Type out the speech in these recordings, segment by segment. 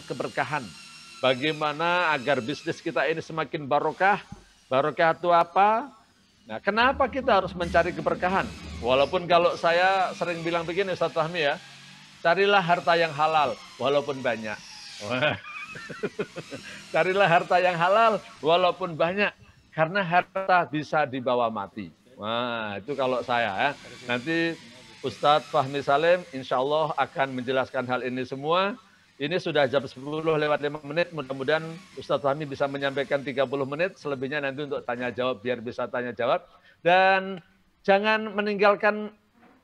keberkahan. Bagaimana agar bisnis kita ini semakin barokah? Barokah itu apa? Nah, kenapa kita harus mencari keberkahan? Walaupun kalau saya sering bilang begini, Ustaz Fahmi ya, carilah harta yang halal, walaupun banyak. Carilah harta yang halal, walaupun banyak. Karena harta bisa dibawa mati. Wah, itu kalau saya ya. Nanti Ustadz Fahmi Salim insya Allah akan menjelaskan hal ini semua. Ini sudah jam 10 lewat 5 menit, mudah-mudahan Ustadz Fahmi bisa menyampaikan 30 menit, selebihnya nanti untuk tanya jawab, biar bisa tanya jawab. Dan jangan meninggalkan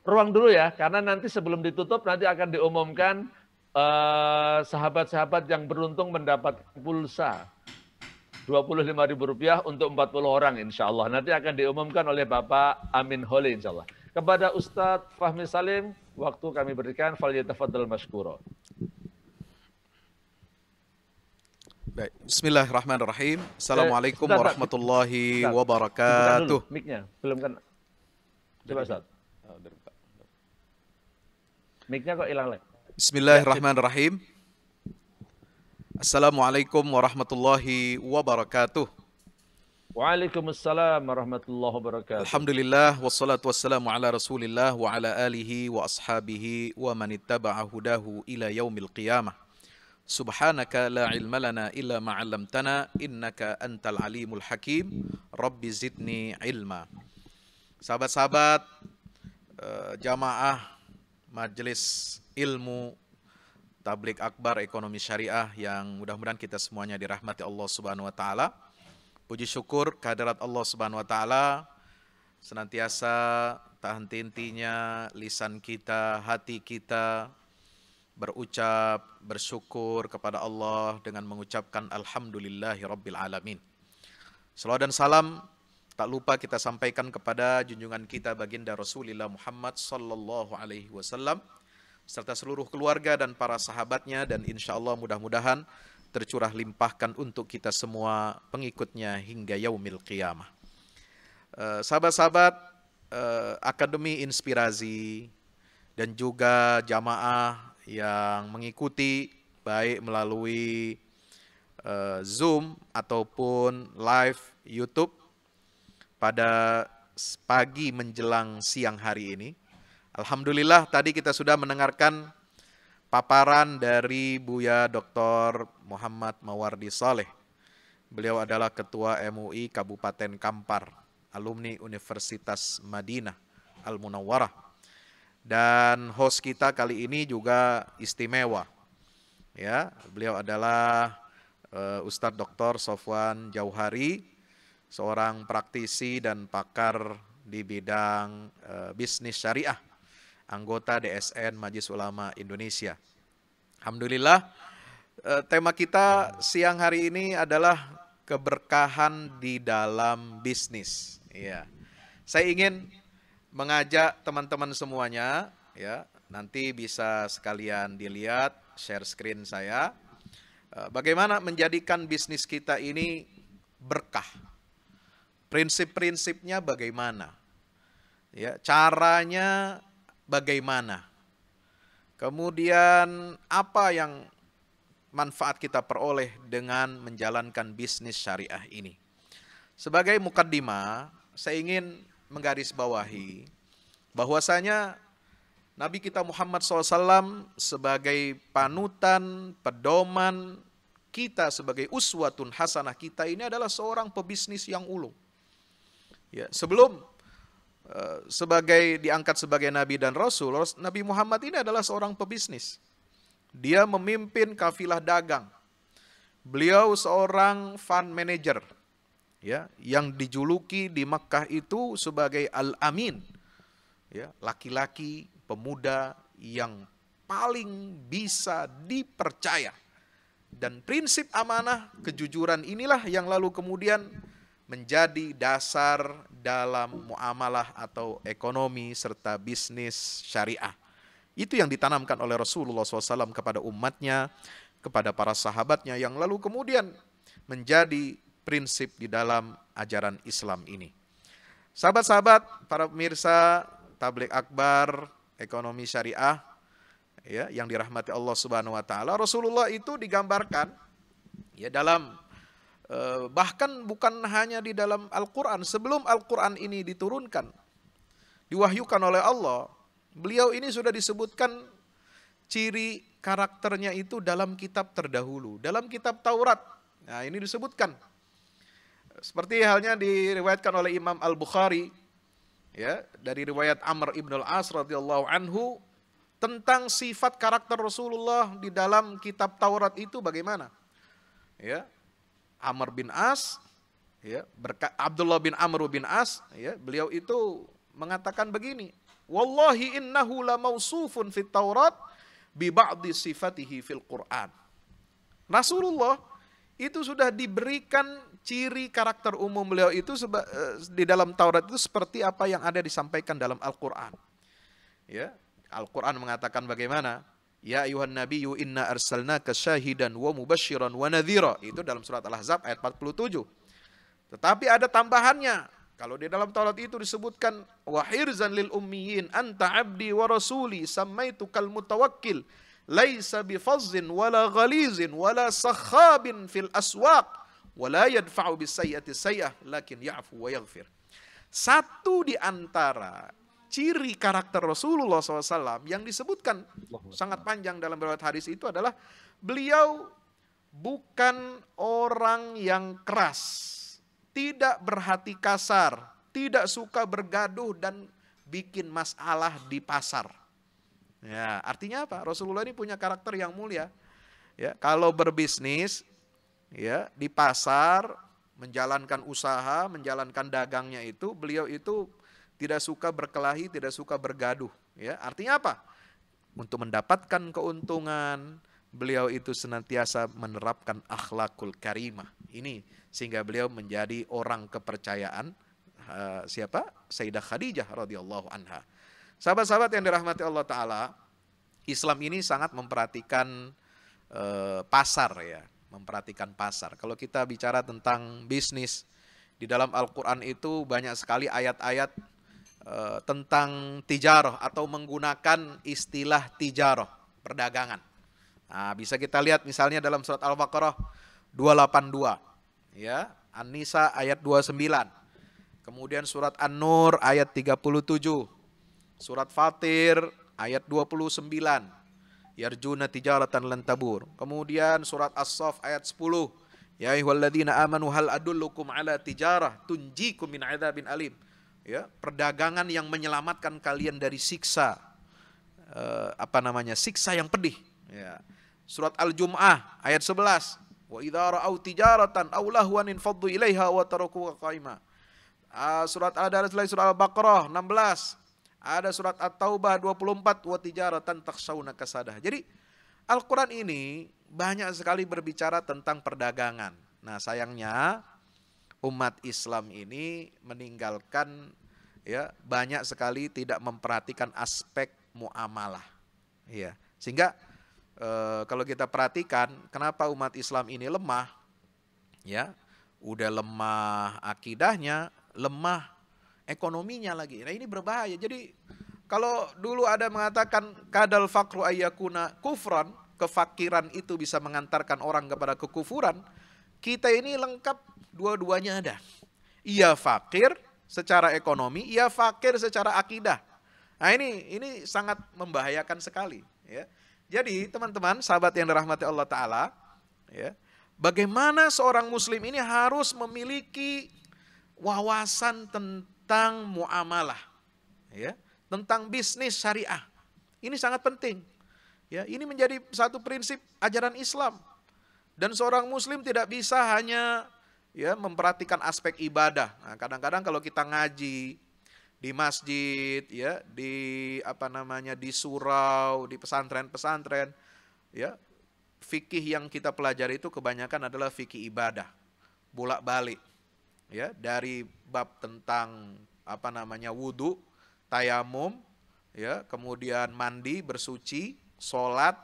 ruang dulu ya, karena nanti sebelum ditutup nanti akan diumumkan sahabat-sahabat yang beruntung mendapat pulsa Rp25.000 untuk 40 orang insya Allah. Nanti akan diumumkan oleh Bapak Amin Holi insya Allah. Kepada Ustadz Fahmi Salim, waktu kami berikan, falyatafaddal mashkuro. Baik. Bismillahirrahmanirrahim. Assalamualaikum warahmatullahi wabarakatuh. Mic-nya, belum kan? Coba Ustaz. Mic-nya kok hilang lagi? Bismillahirrahmanirrahim. Assalamualaikum warahmatullahi wabarakatuh. Waalaikumsalam warahmatullahi wabarakatuh. Alhamdulillah wassalatu wassalamu ala Rasulillah wa ala alihi wa ashabihi wa man ittaba'a hudahu ila yaumil qiyamah. Subhanaka la ilma lana illa ma 'allamtana innaka antal alimul hakim. Rabbi zidni ilma. Sahabat-sahabat jamaah Majelis Ilmu Tablik Akbar Ekonomi Syariah yang mudah-mudahan kita semuanya dirahmati Allah Subhanahu wa taala. Puji syukur kehadirat Allah Subhanahu wa taala senantiasa tak henti-hentinya lisan kita, hati kita berucap bersyukur kepada Allah dengan mengucapkan alhamdulillahi rabbil alamin. Salawat dan salam tak lupa kita sampaikan kepada junjungan kita baginda Rasulullah Muhammad sallallahu alaihi wasallam serta seluruh keluarga dan para sahabatnya, dan insya Allah mudah-mudahan tercurah limpahkan untuk kita semua pengikutnya hingga yaumil qiyamah. Sahabat-sahabat Akademi Inspirasi dan juga jamaah yang mengikuti baik melalui Zoom ataupun live YouTube pada pagi menjelang siang hari ini. Alhamdulillah tadi kita sudah mendengarkan paparan dari Buya Dr. Muhammad Mawardi Saleh. Beliau adalah Ketua MUI Kabupaten Kampar, alumni Universitas Madinah Al-Munawwarah. Dan host kita kali ini juga istimewa. Ya, beliau adalah Ustadz Dr. Sofwan Jauhari, seorang praktisi dan pakar di bidang bisnis syariah, anggota DSN Majelis Ulama Indonesia. Alhamdulillah, tema kita siang hari ini adalah keberkahan di dalam bisnis. Ya, saya ingin mengajak teman-teman semuanya, ya, nanti bisa sekalian dilihat share screen saya, bagaimana menjadikan bisnis kita ini berkah. Prinsip-prinsipnya bagaimana, ya, caranya bagaimana, kemudian apa yang manfaat kita peroleh dengan menjalankan bisnis syariah ini. Sebagai mukaddimah, saya ingin menggarisbawahi bahwasanya Nabi kita Muhammad SAW sebagai panutan, pedoman kita, sebagai uswatun hasanah kita ini adalah seorang pebisnis yang ulung. Ya, sebelum sebagai diangkat sebagai Nabi dan Rasul, Nabi Muhammad ini adalah seorang pebisnis. Dia memimpin kafilah dagang. Beliau seorang fund manager, ya, yang dijuluki di Makkah itu sebagai Al-Amin, ya, laki-laki pemuda yang paling bisa dipercaya. Dan prinsip amanah, kejujuran inilah yang lalu kemudian menjadi dasar dalam muamalah atau ekonomi serta bisnis syariah. Itu yang ditanamkan oleh Rasulullah SAW kepada umatnya, kepada para sahabatnya, yang lalu kemudian menjadi prinsip di dalam ajaran Islam ini. Sahabat-sahabat, para pemirsa Tabligh Akbar Ekonomi Syariah, ya yang dirahmati Allah Subhanahu wa taala, Rasulullah itu digambarkan ya dalam bahkan bukan hanya di dalam Al-Qur'an, sebelum Al-Qur'an ini diturunkan, diwahyukan oleh Allah, beliau ini sudah disebutkan ciri karakternya itu dalam kitab terdahulu, dalam kitab Taurat. Nah, ini disebutkan. Seperti halnya diriwayatkan oleh Imam Al-Bukhari ya, dari riwayat Amr ibn al-As radhiyallahu anhu tentang sifat karakter Rasulullah di dalam kitab Taurat itu bagaimana. Ya, Amr bin As, ya, Abdullah bin Amr bin As, ya, beliau itu mengatakan begini, wallahi innahu la mausufun fit Taurat bi ba'di sifatihi fil Quran. Rasulullah itu sudah diberikan ciri karakter umum beliau itu di dalam Taurat itu seperti apa yang ada disampaikan dalam Al-Quran. Ya, Al-Quran mengatakan bagaimana? Ya ayuhan nabiyyu inna arsalnaka syahidan wa mubasyiran wa nadhira. Itu dalam surat Al-Ahzab ayat 47. Tetapi ada tambahannya. Kalau di dalam Taurat itu disebutkan wa hirzan lil ummiyin anta abdi wa rasuli samaitukal mutawakkil laisa bifazzin wala ghalizin wala sakhabin fil aswaq wala yadfa'u bisayyati sayyah lakin ya'fu wa yaghfir. Satu di antara ciri karakter Rasulullah SAW yang disebutkan sangat panjang dalam riwayat hadis itu adalah beliau bukan orang yang keras, tidak berhati kasar, tidak suka bergaduh dan bikin masalah di pasar. Ya, artinya apa? Rasulullah ini punya karakter yang mulia. Ya, kalau berbisnis, ya di pasar, menjalankan usaha, menjalankan dagangnya itu, beliau itu tidak suka berkelahi, tidak suka bergaduh. Ya, artinya apa? Untuk mendapatkan keuntungan, beliau itu senantiasa menerapkan akhlakul karimah. Ini sehingga beliau menjadi orang kepercayaan siapa? Sayyidah Khadijah radhiyallahu anha. Sahabat-sahabat yang dirahmati Allah Ta'ala, Islam ini sangat memperhatikan pasar ya, memperhatikan pasar. Kalau kita bicara tentang bisnis, di dalam Al-Quran itu banyak sekali ayat-ayat tentang tijarah atau menggunakan istilah tijarah, perdagangan. Nah, bisa kita lihat misalnya dalam surat Al-Baqarah 282, ya, An-Nisa ayat 29, kemudian surat An-Nur ayat 37, surat Fatir ayat 29, yarjuna tijaratan lan tabur. Kemudian surat As-Saff ayat 10, ya ayyuhalladzina amanu hal adullukum ala tijarah tunjikum min adzabin alim. Ya, perdagangan yang menyelamatkan kalian dari siksa siksa yang pedih. Ya. Surat Al-Jum'ah ayat 11, wa idza ra'au tijaratan aw lahwan infaddu ilaiha wa tarakuka qa'ima. Surat Surat Al-Baqarah 16, ada surat At-Taubah 24, wa tijaratan takhshawna kasadah. Jadi Al-Qur'an ini banyak sekali berbicara tentang perdagangan. Nah, sayangnya umat Islam ini meninggalkan ya banyak sekali tidak memperhatikan aspek muamalah. Ya, sehingga kalau kita perhatikan kenapa umat Islam ini lemah, ya, udah lemah akidahnya, lemah ekonominya lagi. Nah, ini berbahaya. Jadi kalau dulu ada mengatakan kadal faqru ayyakuna kufran, kefakiran itu bisa mengantarkan orang kepada kekufuran, kita ini lengkap dua-duanya ada. Ia fakir secara ekonomi, ia fakir secara akidah. Nah, ini sangat membahayakan sekali, ya. Jadi teman-teman, sahabat yang dirahmati Allah Ta'ala, ya, bagaimana seorang muslim ini harus memiliki wawasan tentang muamalah, ya, tentang bisnis syariah. Ini sangat penting. Ya, ini menjadi satu prinsip ajaran Islam. Dan seorang muslim tidak bisa hanya ya memperhatikan aspek ibadah. Nah, kadang-kadang kalau kita ngaji di masjid, ya, di di surau, di pesantren-pesantren, ya, fikih yang kita pelajari itu kebanyakan adalah fikih ibadah, bolak-balik, ya, dari bab tentang wudu, tayamum, ya, kemudian mandi, bersuci, sholat,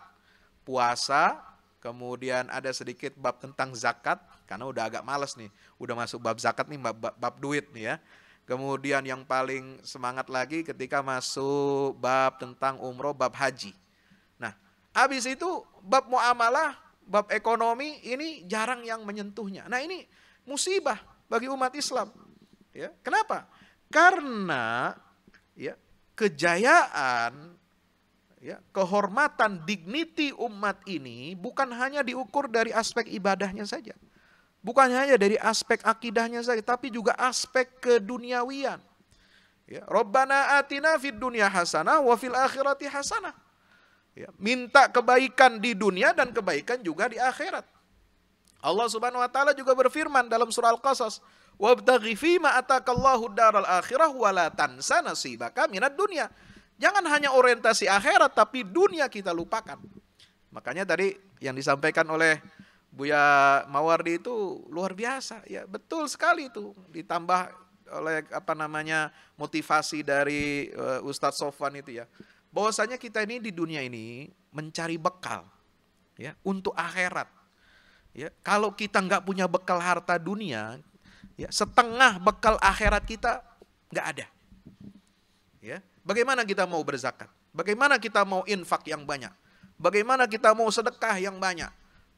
puasa, kemudian ada sedikit bab tentang zakat, karena udah agak males nih, udah masuk bab zakat nih, bab duit nih ya. Kemudian yang paling semangat lagi ketika masuk bab tentang umroh, bab haji. Nah, Habis itu bab muamalah, bab ekonomi ini jarang yang menyentuhnya. Nah, ini musibah bagi umat Islam. Ya, kenapa? Karena ya, kejayaan, ya, kehormatan, dignity umat ini bukan hanya diukur dari aspek ibadahnya saja. Bukan hanya dari aspek akidahnya saja, tapi juga aspek keduniawian. Ya, Rabbana atina fid dunya hasanah wa fil akhirati hasanah. Ya, minta kebaikan di dunia dan kebaikan juga di akhirat. Allah Subhanahu wa taala juga berfirman dalam surah Al-Qasas, "Wabtaghi fima atakallahu daral akhirah wa la tansa nasibaka minad dunya." Jangan hanya orientasi akhirat tapi dunia kita lupakan. Makanya tadi yang disampaikan oleh Buya Mawardi itu luar biasa, ya betul sekali itu, ditambah oleh motivasi dari Ustadz Sofwan itu ya, bahwasanya kita ini di dunia ini mencari bekal ya untuk akhirat. Ya, kalau kita nggak punya bekal harta dunia, ya setengah bekal akhirat kita nggak ada. Ya, bagaimana kita mau berzakat? Bagaimana kita mau infak yang banyak? Bagaimana kita mau sedekah yang banyak?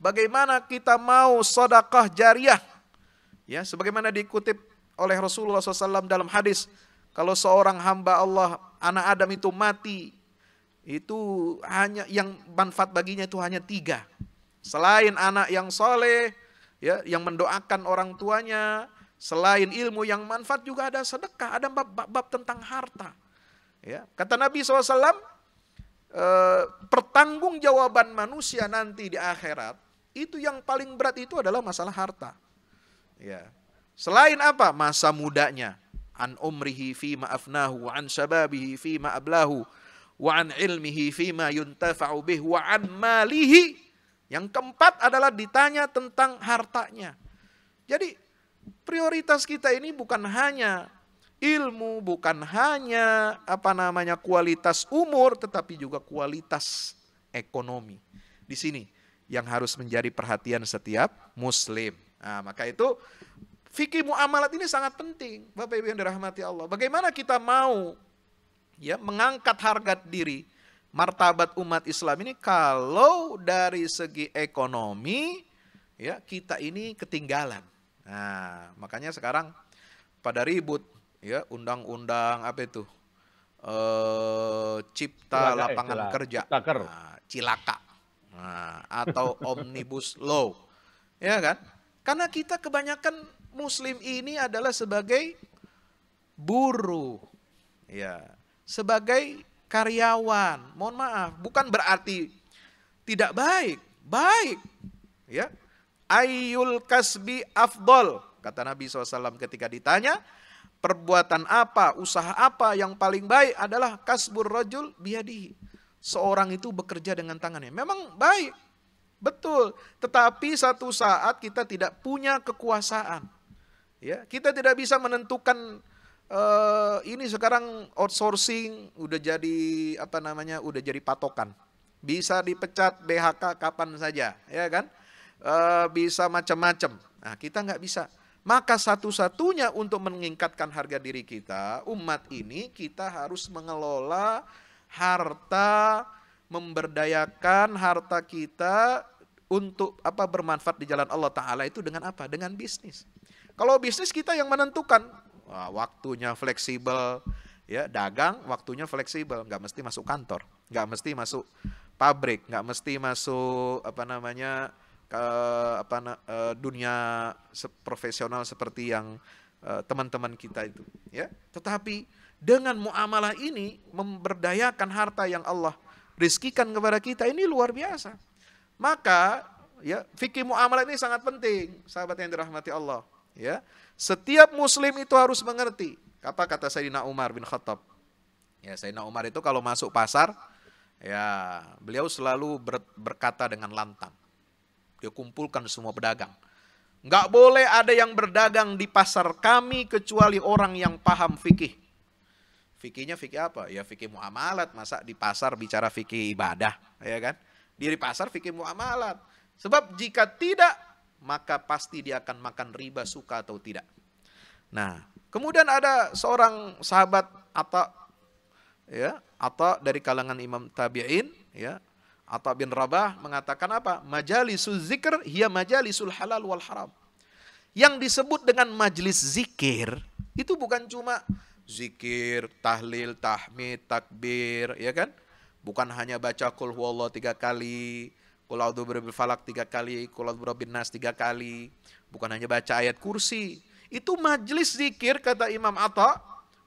Bagaimana kita mau sedekah jariah? Ya, sebagaimana dikutip oleh Rasulullah SAW dalam hadis, kalau seorang hamba Allah, anak Adam itu mati, itu hanya yang manfaat baginya itu hanya 3. Selain anak yang soleh, ya, yang mendoakan orang tuanya, selain ilmu yang manfaat juga ada sedekah, ada bab-bab tentang harta. Ya, kata Nabi SAW, pertanggungjawaban manusia nanti di akhirat, itu yang paling berat itu adalah masalah harta. Ya. Selain apa? Masa mudanya. An umrihi fima afnahu, wa an syababihi fima ablahu, wa an ilmihi fima yuntafa'u bih, wa an malihi. Yang keempat adalah ditanya tentang hartanya. Jadi prioritas kita ini bukan hanya ilmu, bukan hanya kualitas umur, tetapi juga kualitas ekonomi. Di sini yang harus menjadi perhatian setiap muslim. Nah, maka itu fikih muamalat ini sangat penting, Bapak Ibu yang dirahmati Allah. Bagaimana kita mau ya mengangkat harga diri, martabat umat Islam ini kalau dari segi ekonomi ya kita ini ketinggalan. Nah, makanya sekarang pada ribut ya undang-undang cipta lapangan kerja. Nah, cilaka. Nah, atau omnibus law. Ya kan? Karena kita kebanyakan muslim ini adalah sebagai buruh. Ya, sebagai karyawan. Mohon maaf, bukan berarti tidak baik. Baik. Ya. Ayyul kasbi afdol. Kata Nabi SAW ketika ditanya, perbuatan apa, usaha apa yang paling baik adalah kasbur rajul biyadihi. Seorang itu bekerja dengan tangannya. Memang baik, betul. Tetapi satu saat kita tidak punya kekuasaan. Ya, kita tidak bisa menentukan ini sekarang outsourcing udah jadi udah jadi patokan. Bisa dipecat BHK kapan saja, ya kan? Bisa macam-macam. Nah, kita nggak bisa. Maka satu-satunya untuk meningkatkan harga diri kita, umat ini kita harus mengelola harta, memberdayakan harta kita untuk bermanfaat di jalan Allah Ta'ala itu dengan apa? Dengan bisnis. Kalau bisnis kita yang menentukan, waktunya fleksibel, ya dagang waktunya fleksibel, nggak mesti masuk kantor, nggak mesti masuk pabrik, nggak mesti masuk dunia profesional seperti yang teman-teman kita itu. Ya, tetapi dengan muamalah ini memberdayakan harta yang Allah rizkikan kepada kita ini luar biasa. Maka ya fikih muamalah ini sangat penting, sahabat yang dirahmati Allah. Ya, setiap muslim itu harus mengerti. Apa kata Sayyidina Umar bin Khattab? Ya, Sayyidina Umar itu kalau masuk pasar, ya beliau selalu berkata dengan lantang. Dia kumpulkan semua pedagang. Nggak boleh ada yang berdagang di pasar kami kecuali orang yang paham fikih. Fikihnya fikih apa? Ya fikih muamalat. Masa di pasar bicara fikih ibadah, ya kan? Di pasar fikih muamalat. Sebab jika tidak, maka pasti dia akan makan riba suka atau tidak. Nah, kemudian ada seorang sahabat Atta, ya, Atta dari kalangan Imam Tabi'in, ya. Atha bin Rabah mengatakan apa? Majalisul zikr hiya majalisul halal wal haram. Yang disebut dengan majelis zikir itu bukan cuma zikir, tahlil, tahmid, takbir, ya kan? Bukan hanya baca qul huwallahu 3 kali, qul a'udzu birabbil falaq 3 kali, qul a'udzu birabbin nas 3 kali. Bukan hanya baca ayat kursi. Itu majelis zikir kata Imam Atha,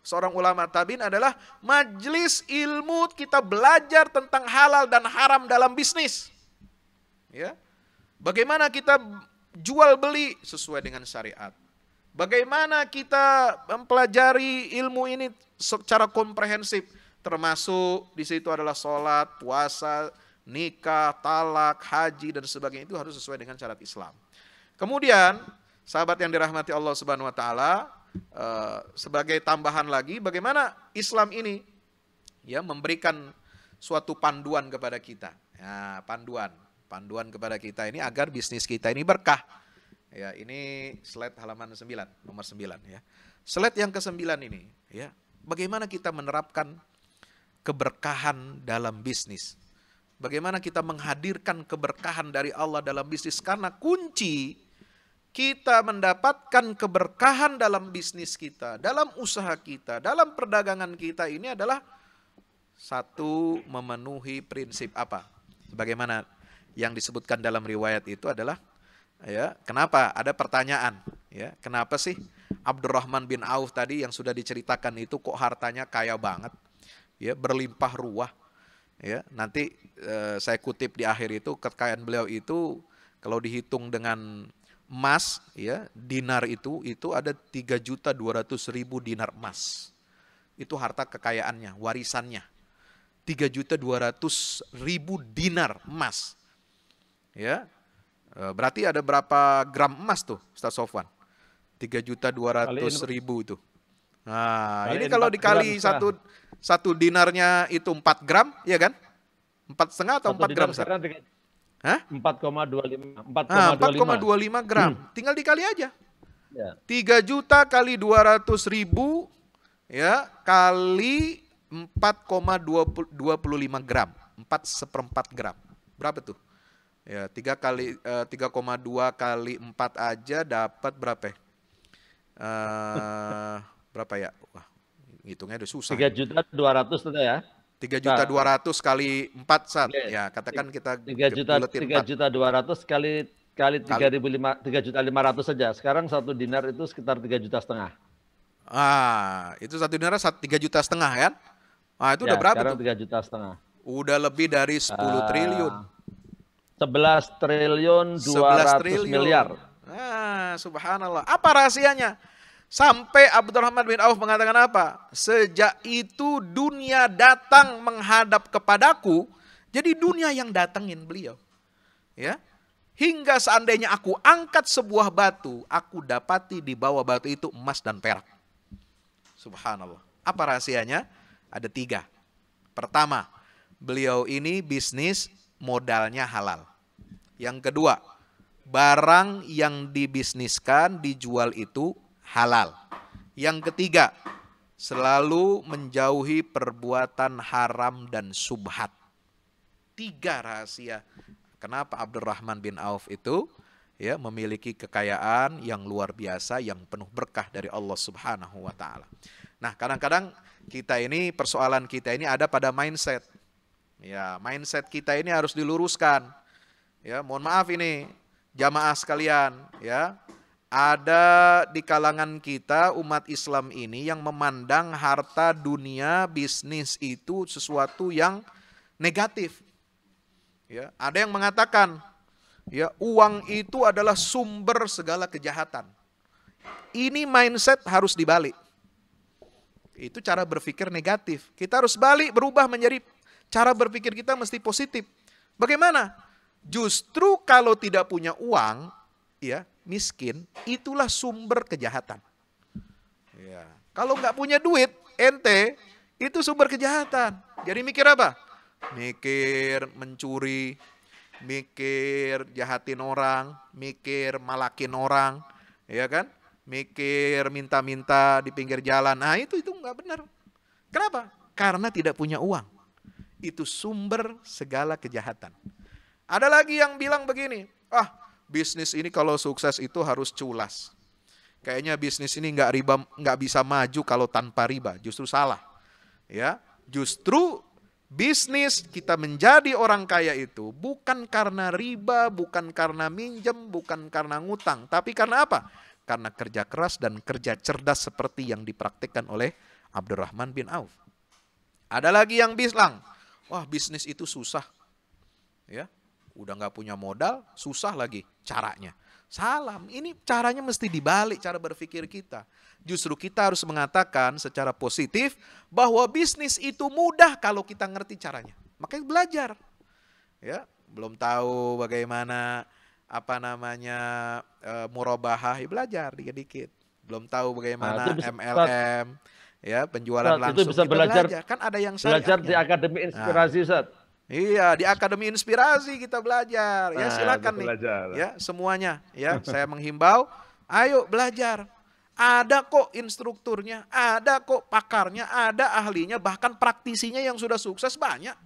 seorang ulama tabi'in, adalah majelis ilmu, kita belajar tentang halal dan haram dalam bisnis. Ya. Bagaimana kita jual beli sesuai dengan syariat. Bagaimana kita mempelajari ilmu ini secara komprehensif, termasuk di situ adalah sholat, puasa, nikah, talak, haji dan sebagainya, itu harus sesuai dengan syarat Islam. Kemudian, sahabat yang dirahmati Allah Subhanahu wa taala, sebagai tambahan lagi, bagaimana Islam ini ya memberikan suatu panduan kepada kita. Ya, panduan kepada kita ini agar bisnis kita ini berkah. Ya, ini slide halaman 9, nomor 9 ya. Slide yang ke-9 ini ya, bagaimana kita menerapkan keberkahan dalam bisnis. Bagaimana kita menghadirkan keberkahan dari Allah dalam bisnis, karena kunci kita mendapatkan keberkahan dalam bisnis kita, dalam usaha kita, dalam perdagangan kita ini adalah satu, memenuhi prinsip apa? Sebagaimana yang disebutkan dalam riwayat itu adalah ya, kenapa ada pertanyaan ya, kenapa sih Abdurrahman bin Auf tadi yang sudah diceritakan itu kok hartanya kaya banget ya, berlimpah ruah ya. Nanti saya kutip di akhir itu, kekayaan beliau itu kalau dihitung dengan emas ya, dinar itu ada 3.200.000 dinar emas. Itu harta kekayaannya, warisannya. 3.200.000 dinar emas. Ya. Berarti ada berapa gram emas tuh, Ustaz Sofwan? 3.200.000 itu. Nah, ini kalau dikali satu dinarnya itu 4 gram, ya kan? 4,5 atau 4 gram? Hah? 4,25 gram. Tinggal dikali aja. Ya. 3 juta kali 200.000 ya, kali 4,25 gram. 4/4 gram. Berapa tuh? Ya, 3,2 kali 4 aja dapat berapa ya? Berapa ya? Wah, hitungnya udah susah. 3.200.000 itu ya. 3.200.000 kali 4 saat. Ya, katakan kita 3.200.000 kali 3.500.000 saja. Sekarang 1 dinar itu sekitar 3,5 juta. Itu 1 dinar 3,5 juta kan? Itu udah berapa sekarang tuh? 3,5 juta. Udah lebih dari 10 triliun. 11 triliun 200 miliar. Subhanallah. Apa rahasianya? Sampai Abdurrahman bin Auf mengatakan apa? Sejak itu dunia datang menghadap kepadaku. Jadi dunia yang datengin beliau. Ya. Hingga seandainya aku angkat sebuah batu, aku dapati di bawah batu itu emas dan perak. Subhanallah. Apa rahasianya? Ada 3. Pertama, beliau ini bisnis modalnya halal. Yang kedua, barang yang dibisniskan, dijual itu halal. Yang ketiga, selalu menjauhi perbuatan haram dan subhat. 3 rahasia. Kenapa Abdurrahman bin Auf itu ya memiliki kekayaan yang luar biasa, yang penuh berkah dari Allah Subhanahu wa taala. Nah, kadang-kadang persoalan kita ini ada pada mindset. Ya, mindset kita ini harus diluruskan. Ya, mohon maaf ini jamaah sekalian, ya. Ada di kalangan kita umat Islam ini yang memandang harta dunia, bisnis itu sesuatu yang negatif. Ya, ada yang mengatakan, ya, uang itu adalah sumber segala kejahatan. Ini mindset harus dibalik. Itu cara berpikir negatif. Kita harus balik, berubah menjadi cara berpikir kita mesti positif. Bagaimana? Justru kalau tidak punya uang, ya, miskin, itulah sumber kejahatan. Ya. Kalau nggak punya duit, ente, itu sumber kejahatan. Jadi mikir apa? Mikir mencuri, mikir jahatin orang, mikir malakin orang, ya kan? Mikir minta-minta di pinggir jalan. Nah, itu nggak benar. Kenapa? Karena tidak punya uang. itu sumber segala kejahatan. Ada lagi yang bilang begini, bisnis ini kalau sukses itu harus culas. Kayaknya bisnis ini nggak bisa maju kalau tanpa riba. Justru salah. Ya, justru bisnis kita menjadi orang kaya itu bukan karena riba, bukan karena minjem, bukan karena ngutang, tapi karena apa? Karena kerja keras dan kerja cerdas seperti yang dipraktikkan oleh Abdurrahman bin Auf. Ada lagi yang bilang, wah bisnis itu susah. Ya, udah nggak punya modal, susah lagi caranya. Salah, ini caranya mesti dibalik cara berpikir kita. Justru kita harus mengatakan secara positif bahwa bisnis itu mudah kalau kita ngerti caranya. Makanya belajar. Ya, belum tahu bagaimana murabahah, ya belajar dikit-dikit. Belum tahu bagaimana MLM, ya, penjualan langsung, itu bisa kita belajar. Kan ada yang syariahnya. Belajar di Akademi Inspirasi, Ustaz. Iya, di Akademi Inspirasi kita belajar. Ya, silakan nih. Belajar. Ya, semuanya. Ya, saya menghimbau, ayo belajar. Ada kok instrukturnya, ada kok pakarnya, ada ahlinya, bahkan praktisinya yang sudah sukses banyak.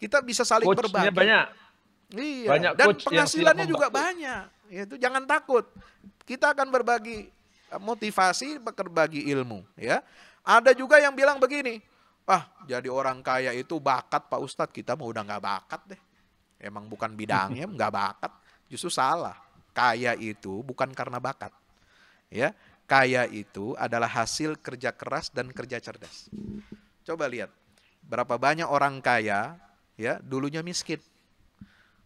Kita bisa saling berbagi. Banyak. Iya, banyak dan penghasilannya juga banyak. Itu jangan takut. Kita akan berbagi motivasi, berbagi ilmu. Ya, ada juga yang bilang begini, jadi orang kaya itu bakat Pak Ustadz, kita mau udah nggak bakat deh. Emang bukan bidangnya, nggak bakat. Justru salah. Kaya itu bukan karena bakat. Ya, kaya itu adalah hasil kerja keras dan kerja cerdas. Coba lihat, berapa banyak orang kaya, ya, dulunya miskin.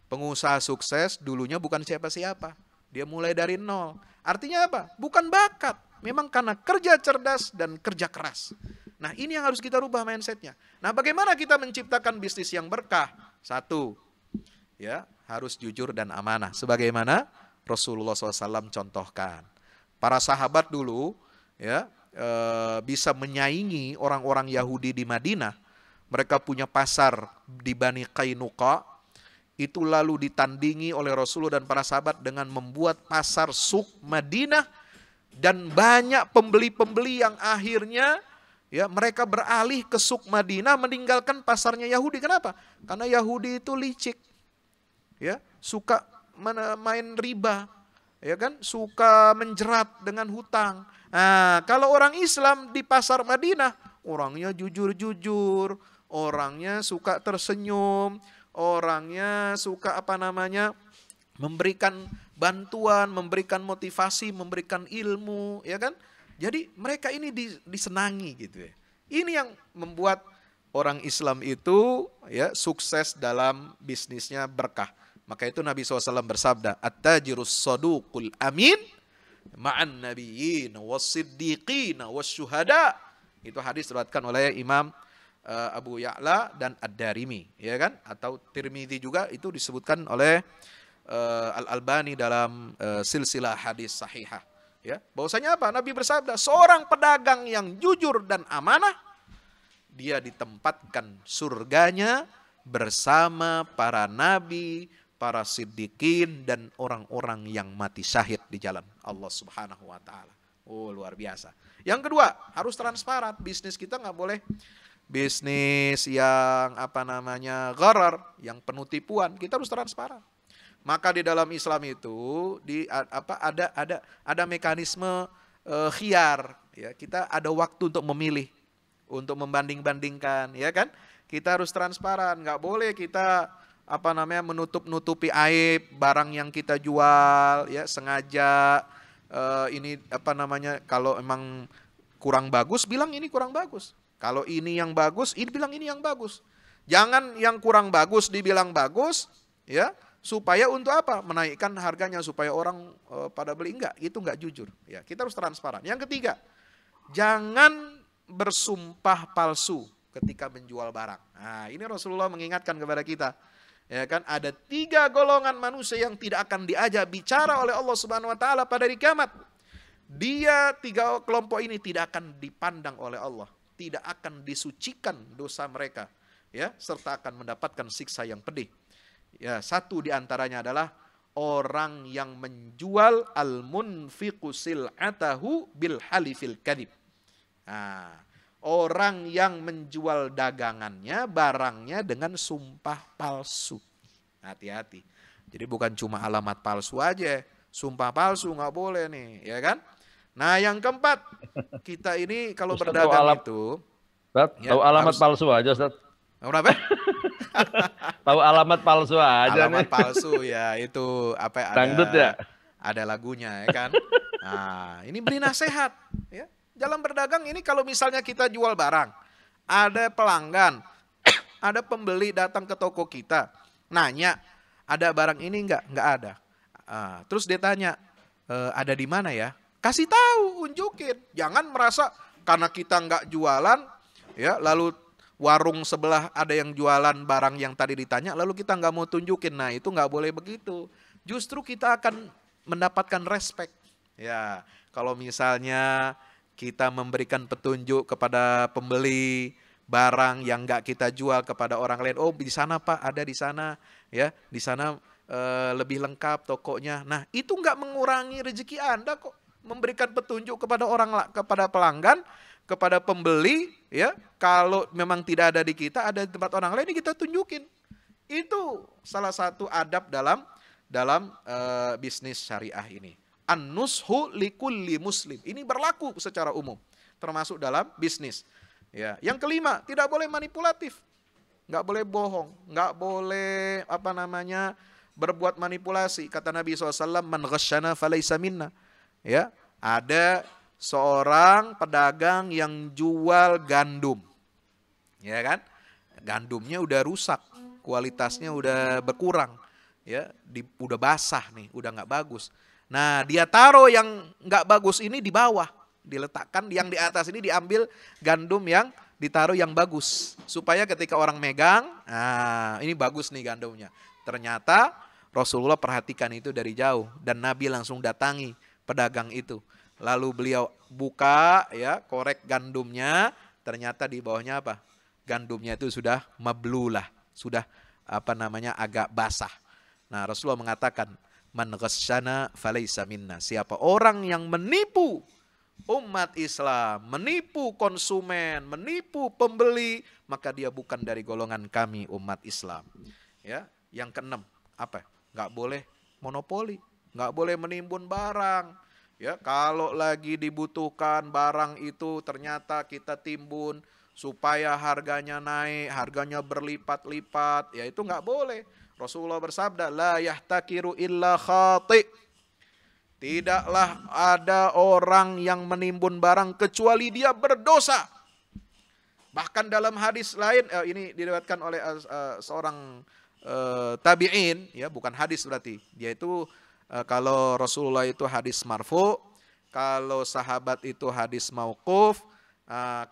Pengusaha sukses dulunya bukan siapa-siapa. Dia mulai dari nol. Artinya apa? Bukan bakat. Memang karena kerja cerdas dan kerja keras. Nah, ini yang harus kita rubah mindsetnya. Nah, bagaimana kita menciptakan bisnis yang berkah? Satu, ya, harus jujur dan amanah. Sebagaimana Rasulullah SAW contohkan. Para sahabat dulu, ya, bisa menyaingi orang-orang Yahudi di Madinah. Mereka punya pasar di Bani Qainuqa. Itu lalu ditandingi oleh Rasulullah dan para sahabat dengan membuat pasar suk Madinah. Dan banyak pembeli-pembeli yang akhirnya, ya, mereka beralih ke suk Madinah meninggalkan pasarnya Yahudi. Kenapa? Karena Yahudi itu licik, ya, suka main riba, ya kan, suka menjerat dengan hutang. Nah, kalau orang Islam di pasar Madinah, orangnya jujur-jujur, orangnya suka tersenyum, orangnya suka memberikan bantuan, memberikan motivasi, memberikan ilmu, ya kan? Jadi mereka ini disenangi gitu ya. Ini yang membuat orang Islam itu, ya, sukses dalam bisnisnya, berkah. Maka itu Nabi SAW bersabda, at-tajirus saduqul amin ma'an nabiyyin was-siddiqin was-syuhada. Itu hadis diriwayatkan oleh Imam Abu Ya'la dan Ad-Darimi, ya kan? Atau Tirmidzi juga, itu disebutkan oleh Al-Albani dalam silsilah hadis sahihah. Ya, bahwasanya apa? Nabi bersabda, seorang pedagang yang jujur dan amanah, dia ditempatkan surganya bersama para nabi, para siddiqin, dan orang-orang yang mati syahid di jalan Allah Subhanahu wa Ta'ala. Oh, luar biasa. Yang kedua, harus transparan. Bisnis kita nggak boleh bisnis yang gharar, yang penuh tipuan. Kita harus transparan. Maka di dalam Islam itu ada mekanisme khiyar, ya. Kita ada waktu untuk memilih, untuk membanding-bandingkan, ya kan? Kita harus transparan, nggak boleh kita menutup-nutupi aib barang yang kita jual, ya, sengaja. Kalau emang kurang bagus, bilang ini kurang bagus. Kalau ini yang bagus, ini bilang ini yang bagus. Jangan yang kurang bagus dibilang bagus, ya, supaya untuk apa? Menaikkan harganya supaya orang pada beli. Itu enggak jujur. Ya, kita harus transparan. Yang ketiga, jangan bersumpah palsu ketika menjual barang. Nah, ini Rasulullah mengingatkan kepada kita. Ya kan, ada 3 golongan manusia yang tidak akan diajak bicara oleh Allah Subhanahu wa Ta'ala pada hari kiamat. 3 kelompok ini tidak akan dipandang oleh Allah, tidak akan disucikan dosa mereka, ya, serta akan mendapatkan siksa yang pedih. Ya, satu di antaranya adalah orang yang menjual al-munfiqu sil'atahu bil halifil kadhib. Nah, orang yang menjual dagangannya, barangnya dengan sumpah palsu. Hati-hati. Jadi bukan cuma alamat palsu aja, sumpah palsu nggak boleh nih, ya kan? Nah, yang keempat, kita ini kalau Ustaz tahu berdagang itu, Ustaz, ya tahu alamat harus. palsu aja Ustaz. Kenapa? Tahu alamat palsu aja nih. Alamat palsu ya itu apa Dangdut ya. ada lagunya ya kan. Nah, ini beri nasihat ya. Dalam berdagang ini kalau misalnya kita jual barang, ada pelanggan, ada pembeli datang ke toko kita, nanya, ada barang ini enggak? Enggak ada. Terus dia tanya, ada di mana ya? Kasih tahu, unjukin. Jangan merasa karena kita enggak jualan, ya lalu warung sebelah ada yang jualan barang yang tadi ditanya, lalu kita nggak mau tunjukin. Nah itu nggak boleh begitu. Justru kita akan mendapatkan respect. Ya, kalau misalnya kita memberikan petunjuk kepada pembeli barang yang nggak kita jual kepada orang lain. Oh di sana Pak, ada di sana, ya di sana lebih lengkap tokonya. Nah itu nggak mengurangi rezeki Anda kok. Memberikan petunjuk kepada kepada pelanggan, kepada pembeli, ya kalau memang tidak ada di kita, ada di tempat orang lain, kita tunjukin. Itu salah satu adab dalam bisnis syariah ini. An-nushu likulli muslim. Ini berlaku secara umum, termasuk dalam bisnis. Ya, yang kelima, tidak boleh manipulatif, nggak boleh bohong, nggak boleh berbuat manipulasi. Kata Nabi SAW, man ghasyana falaysa minna. Ya, ada seorang pedagang yang jual gandum, ya kan? Gandumnya udah rusak, kualitasnya udah berkurang, ya, udah basah nih, udah nggak bagus. Nah, dia taruh yang nggak bagus ini di bawah, diletakkan yang di atas ini diambil gandum yang ditaruh yang bagus, supaya ketika orang megang, nah ini bagus nih gandumnya. Ternyata Rasulullah perhatikan itu dari jauh dan Nabi langsung datangi pedagang itu. Lalu beliau buka, ya, korek gandumnya, ternyata di bawahnya apa? Gandumnya itu sudah mablulah, sudah agak basah. Nah, Rasulullah mengatakan, man ghasyana falaysa minna. Siapa orang yang menipu umat Islam, menipu konsumen, menipu pembeli, maka dia bukan dari golongan kami umat Islam. Ya, yang keenam, apa? Nggak boleh monopoli, nggak boleh menimbun barang. Ya, kalau lagi dibutuhkan barang itu ternyata kita timbun supaya harganya naik, harganya berlipat-lipat, ya itu nggak boleh. Rasulullah bersabda, la yahtakiru illa khati. Tidaklah ada orang yang menimbun barang kecuali dia berdosa. Bahkan dalam hadis lain, ini diriwayatkan oleh seorang tabi'in, ya bukan hadis berarti. Dia itu kalau Rasulullah itu hadis marfu, kalau sahabat itu hadis mauquf,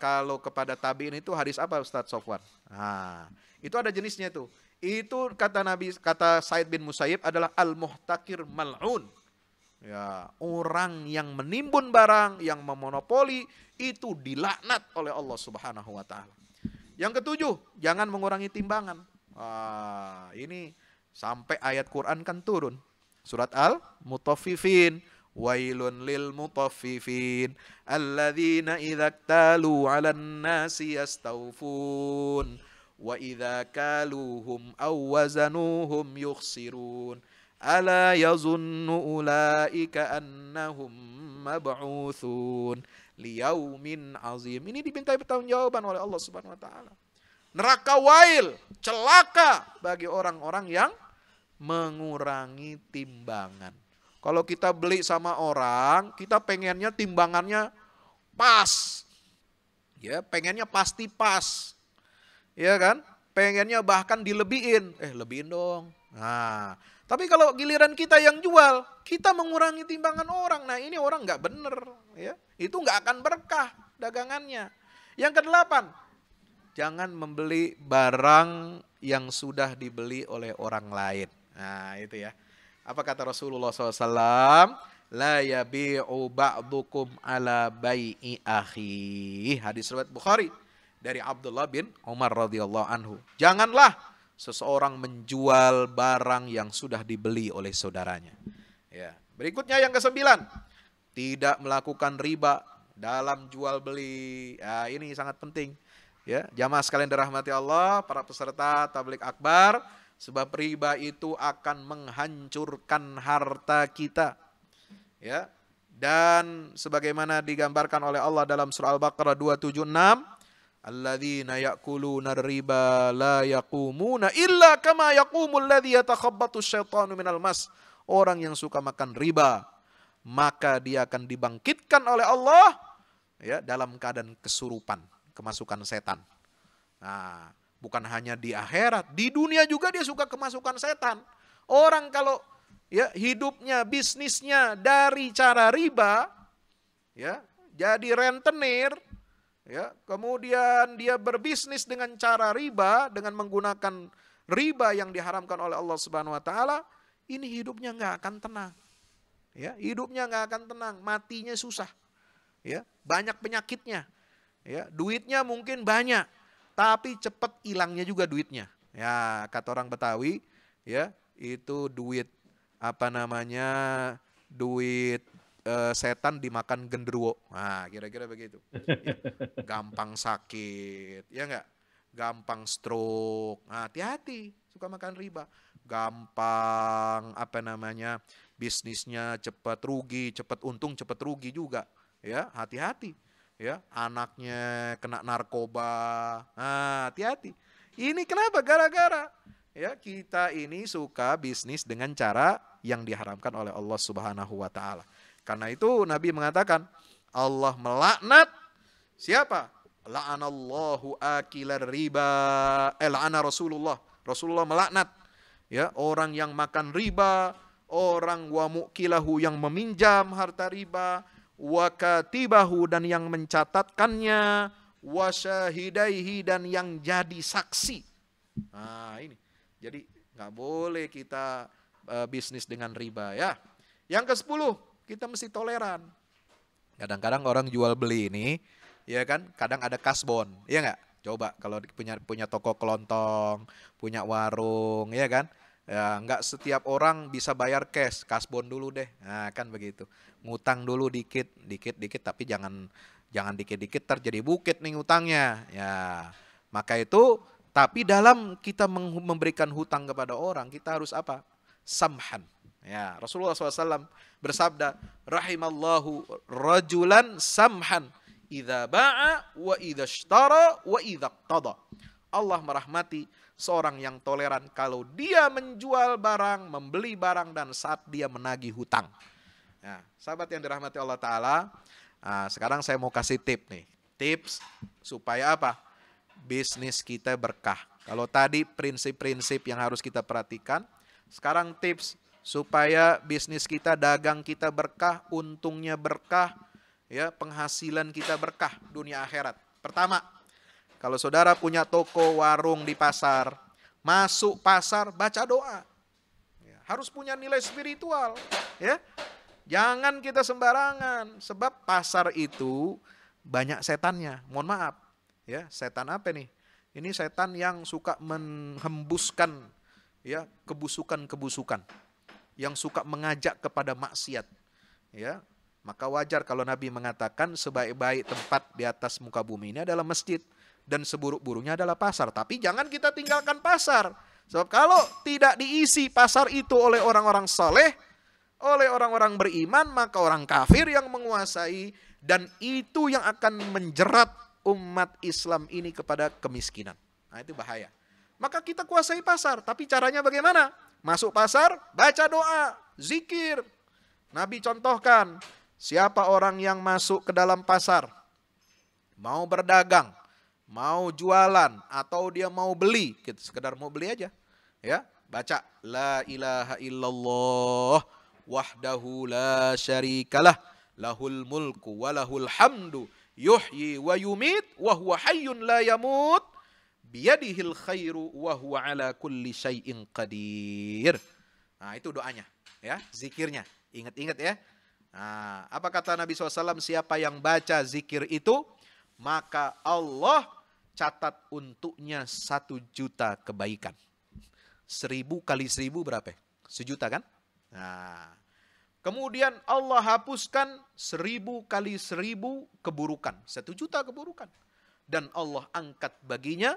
kalau kepada tabi'in itu hadis apa Ustaz Sofwan? Nah, itu ada jenisnya itu. Itu kata Nabi, kata Said bin Musayyib adalah al-muhtakir mal'un. Ya, orang yang menimbun barang, yang memonopoli, itu dilaknat oleh Allah Subhanahu wa taala. Yang ketujuh, jangan mengurangi timbangan. Ini sampai ayat Quran kan turun. Surat Al-Mutaffifin, wailun lil mutaffifin alladzina idza iktalu 'alan nasi yastawfun wa idza kaluhum aw wazanuhum yukhsirun ala yazunnu ulaika annahum mab'utsun liyaumin azim. Ini dimintai pertanggungjawaban oleh Allah Subhanahu wa taala. Neraka wail, celaka bagi orang-orang yang mengurangi timbangan. Kalau kita beli sama orang, kita pengennya timbangannya pas. Ya, pengennya pasti pas. Ya kan? Pengennya bahkan dilebihin. Lebihin dong. Nah, tapi kalau giliran kita yang jual, kita mengurangi timbangan orang. Nah, ini orang nggak bener, ya. Itu nggak akan berkah dagangannya. Yang kedelapan, jangan membeli barang yang sudah dibeli oleh orang lain. Nah itu ya. Apa kata Rasulullah SAW? La yabi'u ba'dukum ala bai'i akhi. Hadis riwayat Bukhari dari Abdullah bin Umar radhiyallahu anhu. Janganlah seseorang menjual barang yang sudah dibeli oleh saudaranya. Ya. Berikutnya yang ke-9. Tidak melakukan riba. dalam jual beli. Nah, ini sangat penting. Ya, jamaah sekalian dirahmati Allah, para peserta tabligh akbar, sebab riba itu akan menghancurkan harta kita. Ya. Dan sebagaimana digambarkan oleh Allah dalam surah Al-Baqarah 276, alladzina ya'kuluna riba la yaqumuna illa kama yaqumul ladzi yatakhabbathu syaitanu minal mas. Orang yang suka makan riba, maka dia akan dibangkitkan oleh Allah ya dalam keadaan kesurupan, kemasukan setan. Nah, bukan hanya di akhirat, di dunia juga dia suka kemasukan setan. Orang kalau ya hidupnya, bisnisnya dari cara riba, ya jadi rentenir, ya kemudian dia berbisnis dengan cara riba, dengan menggunakan riba yang diharamkan oleh Allah Subhanahu Wa Taala, ini hidupnya nggak akan tenang, ya hidupnya nggak akan tenang, matinya susah, ya banyak penyakitnya, ya duitnya mungkin banyak, tapi cepat hilangnya juga duitnya, ya kata orang Betawi, ya itu duit apa namanya duit setan dimakan genderuwo. Nah, kira-kira begitu. Ya, gampang sakit, ya enggak? Gampang stroke. Nah, hati-hati suka makan riba. Gampang apa namanya? Bisnisnya cepat rugi, cepat untung, cepat rugi juga. Ya, hati-hati. Ya, anaknya kena narkoba. Nah, hati-hati. Ini kenapa? Gara-gara ya kita ini suka bisnis dengan cara yang diharamkan oleh Allah Subhanahu wa taala. Karena itu Nabi mengatakan Allah melaknat siapa? La'anallahu akilar riba. La'ana Rasulullah. Rasulullah melaknat ya orang yang makan riba, orang wa mukilahu yang meminjam harta riba, wa katibahu dan yang mencatatkannya, wa syahidaihi dan yang jadi saksi. Nah, ini. Jadi nggak boleh kita bisnis dengan riba ya. Yang ke-10, kita mesti toleran. Kadang-kadang orang jual beli ini, ya kan, kadang ada kasbon, ya nggak? Coba kalau punya toko kelontong, punya warung, ya kan? Ya nggak setiap orang bisa bayar cash, kasbon dulu deh. Nah, kan begitu. Ngutang dulu dikit, tapi jangan dikit-dikit terjadi bukit nih ngutangnya. Ya, maka itu. Tapi dalam kita memberikan hutang kepada orang, kita harus apa? Samhan. Ya, Rasulullah SAW bersabda, rahimallahu rajulan samhan, idza ba'a wa idza ishtara wa idza iqtada. Allah merahmati seorang yang toleran kalau dia menjual barang, membeli barang dan saat dia menagih hutang. Nah, sahabat yang dirahmati Allah Ta'ala, sekarang saya mau kasih tip nih. Tips supaya apa? Bisnis kita berkah. Kalau tadi prinsip-prinsip yang harus kita perhatikan, sekarang tips supaya bisnis kita, dagang kita berkah, untungnya berkah, ya, penghasilan kita berkah dunia akhirat. Pertama, kalau saudara punya toko, warung di pasar, masuk pasar baca doa. Ya, harus punya nilai spiritual, ya. Jangan kita sembarangan, sebab pasar itu banyak setannya. Mohon maaf. Ya, setan apa nih? Ini setan yang suka menghembuskan ya kebusukan-kebusukan, yang suka mengajak kepada maksiat. Ya, maka wajar kalau Nabi mengatakan sebaik-baik tempat di atas muka bumi ini adalah masjid dan seburuk-buruknya adalah pasar. Tapi jangan kita tinggalkan pasar. Sebab kalau tidak diisi pasar itu oleh orang-orang saleh, oleh orang-orang beriman, maka orang kafir yang menguasai, dan itu yang akan menjerat umat Islam ini kepada kemiskinan. Nah, itu bahaya. Maka kita kuasai pasar, tapi caranya bagaimana? Masuk pasar, baca doa, zikir. Nabi contohkan, siapa orang yang masuk ke dalam pasar, mau berdagang, mau jualan, atau dia mau beli, sekedar mau beli aja, ya, baca la ilaha illallah wahdahu la syarikalah lahul mulku wa lahul hamdu yuhyi wa yumit wa huwa hayyun la yamut biyadihil khairu wa huwa ala kulli syai'in qadir. Nah, itu doanya, ya, zikirnya. Ingat-ingat ya. Nah, apa kata Nabi SAW? Siapa yang baca zikir itu, maka Allah catat untuknya 1 juta kebaikan. 1000 kali 1000 berapa? 1 juta kan? Nah, Kemudian Allah hapuskan 1000 kali 1000 keburukan. 1.000.000 keburukan. Dan Allah angkat baginya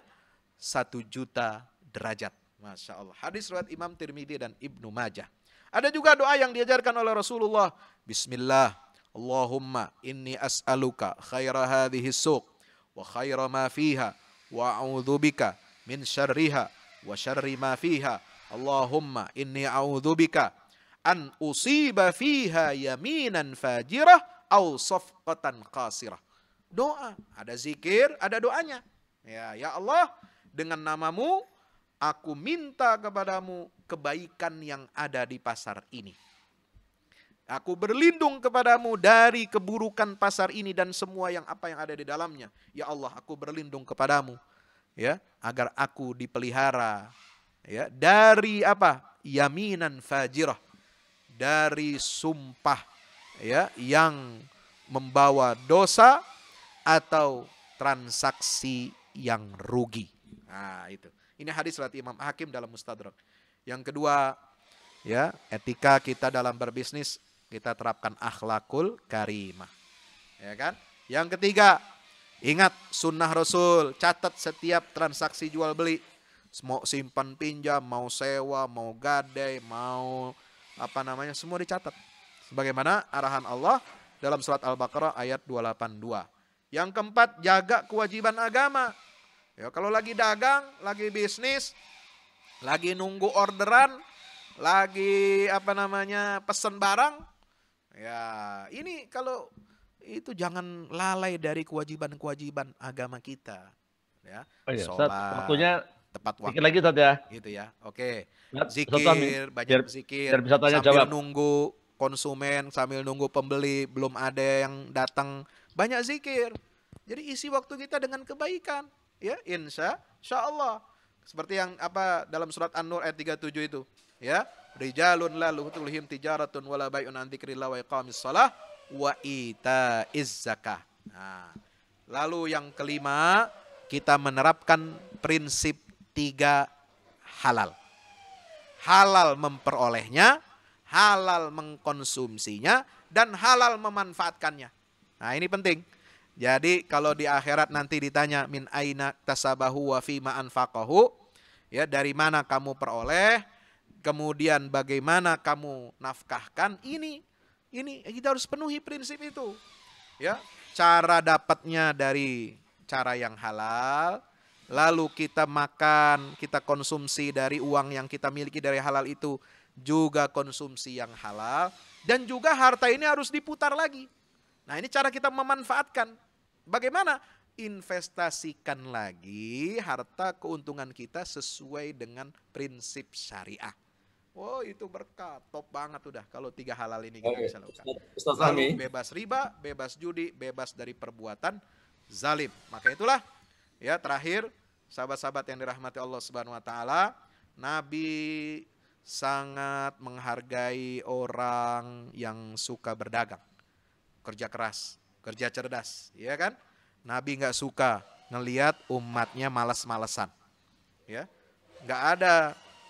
1.000.000 derajat. Masya Allah. Hadis riwayat Imam Tirmidzi dan Ibnu Majah. Ada juga doa yang diajarkan oleh Rasulullah. Bismillah. Allahumma inni as'aluka khaira hadhihi suq wa khaira ma fiha wa a'udzubika min syarriha wa syarri ma fiha. Allahumma inni a'udzubika an usiba fiha yaminan fajirah au safqatan qasirah. Doa, ada zikir, ada doanya. Ya Allah, dengan namamu aku minta kepadamu kebaikan yang ada di pasar ini. Aku berlindung kepadamu dari keburukan pasar ini dan semua yang ada di dalamnya. Ya Allah, aku berlindung kepadamu, ya, agar aku dipelihara, ya, dari apa? Yaminan fajirah, dari sumpah, ya, yang membawa dosa atau transaksi yang rugi. Nah, itu. Ini hadis riwayat Imam Hakim dalam Mustadrak. Yang kedua, ya, etika kita dalam berbisnis, kita terapkan akhlakul karimah. Ya kan? Yang ketiga, ingat sunnah Rasul, catat setiap transaksi jual beli. Mau simpan pinjam, mau sewa, mau gadai, mau semua dicatat. Sebagaimana arahan Allah dalam surat Al-Baqarah ayat 282. Yang keempat, jaga kewajiban agama. Ya, kalau lagi dagang, lagi bisnis, lagi nunggu orderan, lagi pesen barang, ya ini kalau itu jangan lalai dari kewajiban-kewajiban agama kita. Ya, Oh iya, sholat, waktunya tepat waktu. sedikit lagi Ustaz ya. Gitu ya. Oke. Ustaz, Zikir, banyak zikir. biar bisa tanya sambil jawab. nunggu konsumen, sambil nunggu pembeli, belum ada yang datang, banyak zikir. Jadi isi waktu kita dengan kebaikan, ya, insya Allah. Seperti yang dalam surat An-Nur ayat 37 itu, ya. Rijalun la tulhim tijaratun wala bai'un an dzikrillah wa iqamis shalah wa itaiz zakah. Nah, lalu yang kelima, kita menerapkan prinsip 3 halal. Halal memperolehnya, halal mengkonsumsinya, dan halal memanfaatkannya. Nah, ini penting. Jadi kalau di akhirat nanti ditanya min aina tasabahu wa fima anfaqahu, ya, dari mana kamu peroleh, kemudian bagaimana kamu nafkahkan, ini kita harus penuhi prinsip itu. Ya, cara dapatnya dari cara yang halal, lalu kita makan, kita konsumsi dari uang yang kita miliki dari halal itu juga konsumsi yang halal, dan juga harta ini harus diputar lagi. Nah, ini cara kita memanfaatkan. Bagaimana? Investasikan lagi harta keuntungan kita sesuai dengan prinsip syariah. Oh, itu berkah, top banget udah kalau 3 halal ini kita bisa lakukan. Lalu bebas riba, bebas judi, bebas dari perbuatan zalim. Maka itulah, ya, terakhir, sahabat-sahabat yang dirahmati Allah Subhanahu wa taala, Nabi sangat menghargai orang yang suka berdagang, kerja keras, kerja cerdas, ya kan? Nabi nggak suka ngelihat umatnya malas-malesan, ya. Nggak ada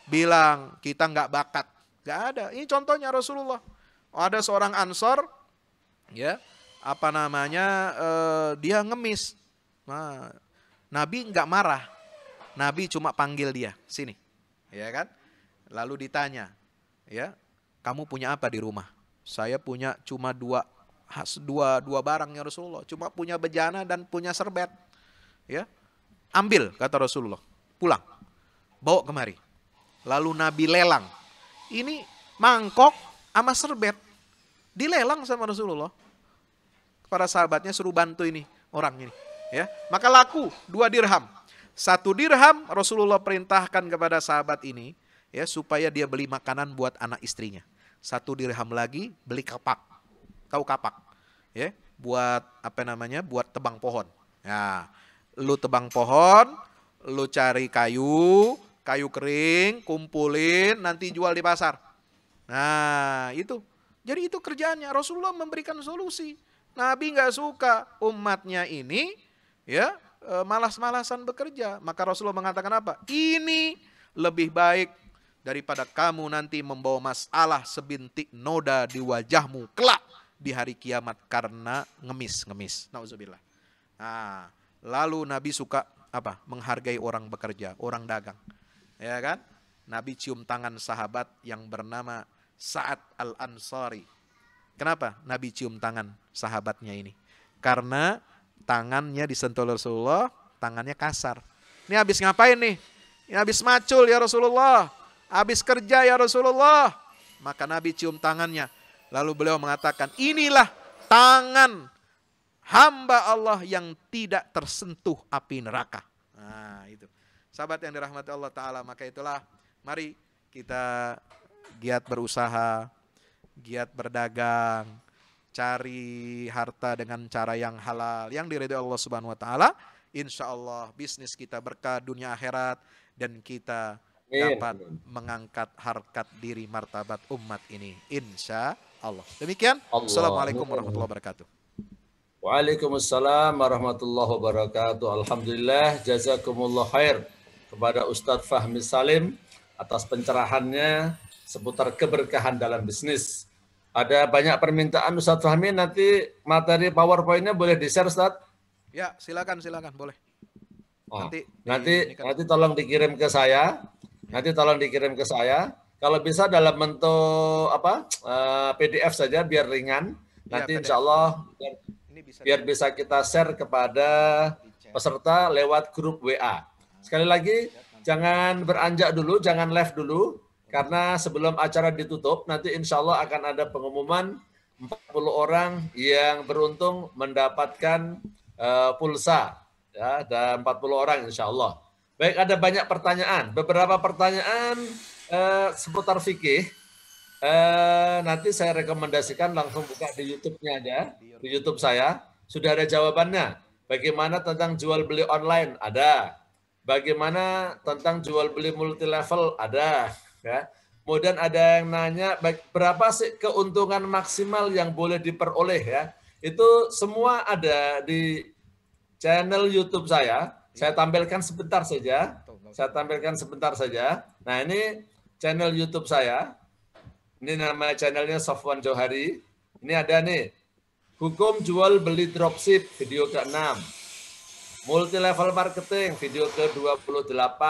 bilang kita nggak bakat, nggak ada. Ini contohnya Rasulullah. Ada seorang Ansor, ya, dia ngemis. Nah, Nabi nggak marah, Nabi cuma panggil dia sini, ya kan? Lalu ditanya, ya, kamu punya apa di rumah? Saya punya cuma dua barang ya Rasulullah, cuma punya bejana dan punya serbet. Ya, ambil kata Rasulullah, pulang, bawa kemari. Lalu Nabi lelang, ini mangkok sama serbet, dilelang sama Rasulullah. Para sahabatnya suruh bantu ini orang ini, ya. Maka laku 2 dirham. 1 dirham Rasulullah perintahkan kepada sahabat ini, ya, supaya dia beli makanan buat anak istrinya. 1 dirham lagi beli kapak. Tahu kapak? Ya, buat buat tebang pohon. Nah, lu tebang pohon, lu cari kayu kering, kumpulin, nanti jual di pasar. Nah, itu. Jadi itu kerjaannya. Rasulullah memberikan solusi. Nabi nggak suka umatnya ini, ya, malas-malasan bekerja. Maka Rasulullah mengatakan apa? Ini lebih baik daripada kamu nanti membawa masalah sebintik noda di wajahmu kelak di hari kiamat karena ngemis. Nauzubillah. Nah, lalu Nabi suka apa? Menghargai orang bekerja, orang dagang. Ya kan? Nabi cium tangan sahabat yang bernama Sa'ad Al-Ansari. Kenapa Nabi cium tangan sahabatnya ini? Karena tangannya disentuh Rasulullah, tangannya kasar. Ini habis ngapain nih? Ini habis macul ya Rasulullah. Habis kerja ya Rasulullah. Maka Nabi cium tangannya. Lalu beliau mengatakan, inilah tangan hamba Allah yang tidak tersentuh api neraka. Nah itu. Sahabat yang dirahmati Allah Ta'ala, maka itulah mari kita giat berusaha, giat berdagang, cari harta dengan cara yang halal, yang diridhoi Allah Subhanahu Wa Ta'ala. Insya Allah bisnis kita berkah dunia akhirat dan kita dapat mengangkat harkat diri martabat umat ini. Insya Allah. Demikian. Assalamualaikum warahmatullahi wabarakatuh. Waalaikumsalam warahmatullahi wabarakatuh. Alhamdulillah, jazakumullah khair kepada Ustadz Fahmi Salim atas pencerahannya seputar keberkahan dalam bisnis. Ada banyak permintaan Ustadz Fahmi, nanti materi PowerPoint-nya boleh di-share Ustadz? Ya, silakan boleh. Oh, nanti tolong dikirim ke saya. Nanti tolong dikirim ke saya. Kalau bisa dalam bentuk PDF saja biar ringan. Nanti ya, insya Allah biar bisa kita share kepada peserta lewat grup WA. Sekali lagi, jangan beranjak dulu, jangan live dulu. Karena sebelum acara ditutup, nanti insya Allah akan ada pengumuman 40 orang yang beruntung mendapatkan pulsa, ya, dan 40 orang insya Allah. Baik, ada banyak pertanyaan. Beberapa pertanyaan seputar fikih. Nanti saya rekomendasikan langsung buka di YouTube-nya aja. Di YouTube saya sudah ada jawabannya. Bagaimana tentang jual beli online? Ada. Bagaimana tentang jual beli multi level? Ada. Ya. Kemudian ada yang nanya berapa sih keuntungan maksimal yang boleh diperoleh ya? Itu semua ada di channel YouTube saya. Saya tampilkan sebentar saja. Nah, ini channel YouTube saya. Ini nama channelnya Sofwan Johari. Ini ada nih. Hukum jual beli dropship video ke-6. Multi level marketing video ke-28.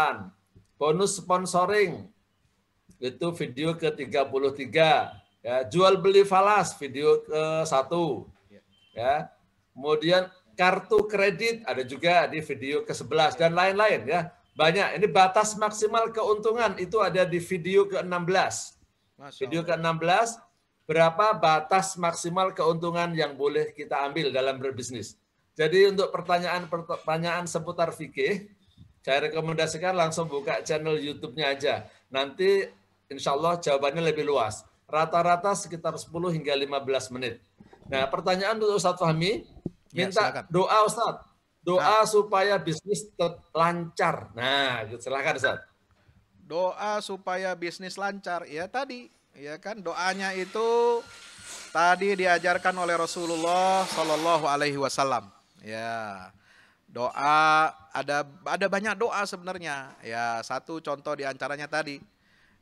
Bonus sponsoring itu video ke-33. Ya, jual beli falas video ke-1. Ya. Kemudian kartu kredit ada juga di video ke-11 dan lain-lain ya. Banyak. Ini batas maksimal keuntungan itu ada di video ke-16. Video ke-16 berapa batas maksimal keuntungan yang boleh kita ambil dalam berbisnis. Jadi untuk pertanyaan seputar fikih, saya rekomendasikan langsung buka channel YouTube-nya aja. Nanti insya Allah jawabannya lebih luas. Rata-rata sekitar 10 hingga 15 menit. Nah, pertanyaan untuk Ustadz Fahmi, minta doa Ustadz. Doa supaya bisnis lancar. Nah, silakan Ustadz. Doa supaya bisnis lancar. Ya tadi, ya kan doanya itu tadi diajarkan oleh Rasulullah Shallallahu Alaihi Wasallam. Ya, doa ada banyak doa sebenarnya. Ya, satu contoh diantaranya tadi.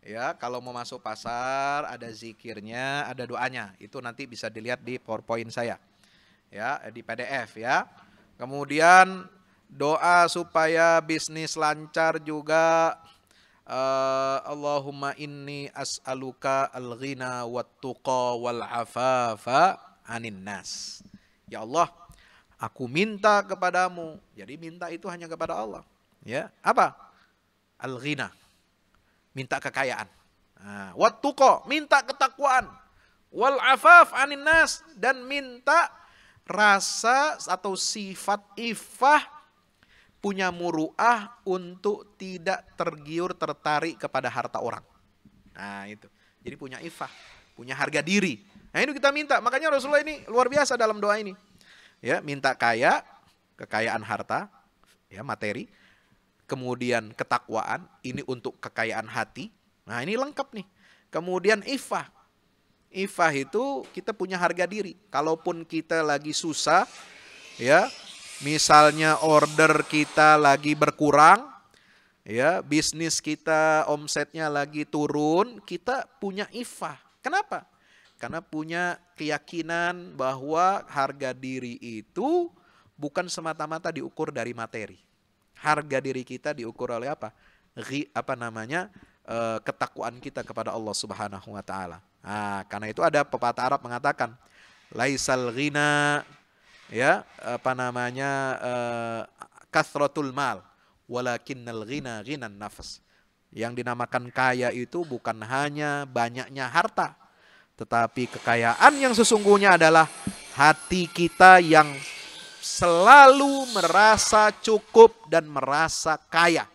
Ya, kalau mau masuk pasar ada zikirnya, ada doanya. Itu nanti bisa dilihat di PowerPoint saya. Ya, di PDF ya. Kemudian doa supaya bisnis lancar juga Allahumma inni as'aluka al-ghina wat-tuqa wal-afafa anin nas. Ya Allah, aku minta kepadamu. Jadi minta itu hanya kepada Allah. Ya, apa? Al-ghina. Minta kekayaan. Nah, wat-tuqa, minta ketakwaan. Wal-afaf anin nas, dan minta rasa atau sifat ifah, punya muru'ah untuk tidak tergiur tertarik kepada harta orang. Nah itu. Jadi punya ifah, punya harga diri. Nah ini kita minta. Makanya Rasulullah ini luar biasa dalam doa ini. Ya, minta kaya, kekayaan harta, ya materi. Kemudian ketakwaan, ini untuk kekayaan hati. Nah ini lengkap nih. Kemudian ifah. Ifah itu kita punya harga diri. Kalaupun kita lagi susah, ya, misalnya order kita lagi berkurang, ya, bisnis kita omsetnya lagi turun, kita punya ifah. Kenapa? Karena punya keyakinan bahwa harga diri itu bukan semata-mata diukur dari materi. Harga diri kita diukur oleh apa? Ketakwaan kita kepada Allah Subhanahu wa taala. Nah, karena itu ada pepatah Arab mengatakan, laisal ghina, ya, kathratul mal, walakinnal ghina ghinan nafs. Yang dinamakan kaya itu bukan hanya banyaknya harta, tetapi kekayaan yang sesungguhnya adalah hati kita yang selalu merasa cukup dan merasa kaya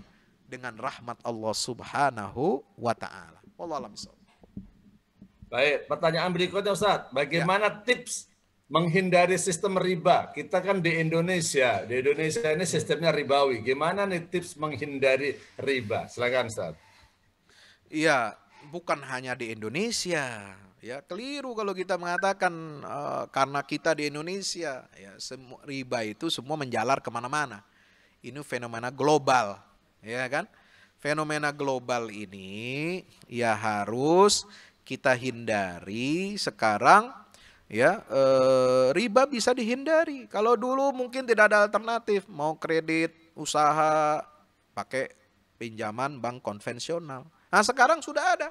dengan rahmat Allah Subhanahu wa taala. Wallahu a'lam bishawab. Baik, pertanyaan berikutnya Ustaz. Bagaimana tips menghindari sistem riba? Kita kan di Indonesia ini sistemnya ribawi. Gimana nih tips menghindari riba? Silakan Ustaz. Iya, bukan hanya di Indonesia. Ya, keliru kalau kita mengatakan karena kita di Indonesia, ya, riba itu semua menjalar kemana-mana. Ini fenomena global, ya kan? Fenomena global ini ya harus kita hindari sekarang. Ya, riba bisa dihindari. Kalau dulu mungkin tidak ada alternatif, mau kredit usaha pakai pinjaman bank konvensional. Nah, sekarang sudah ada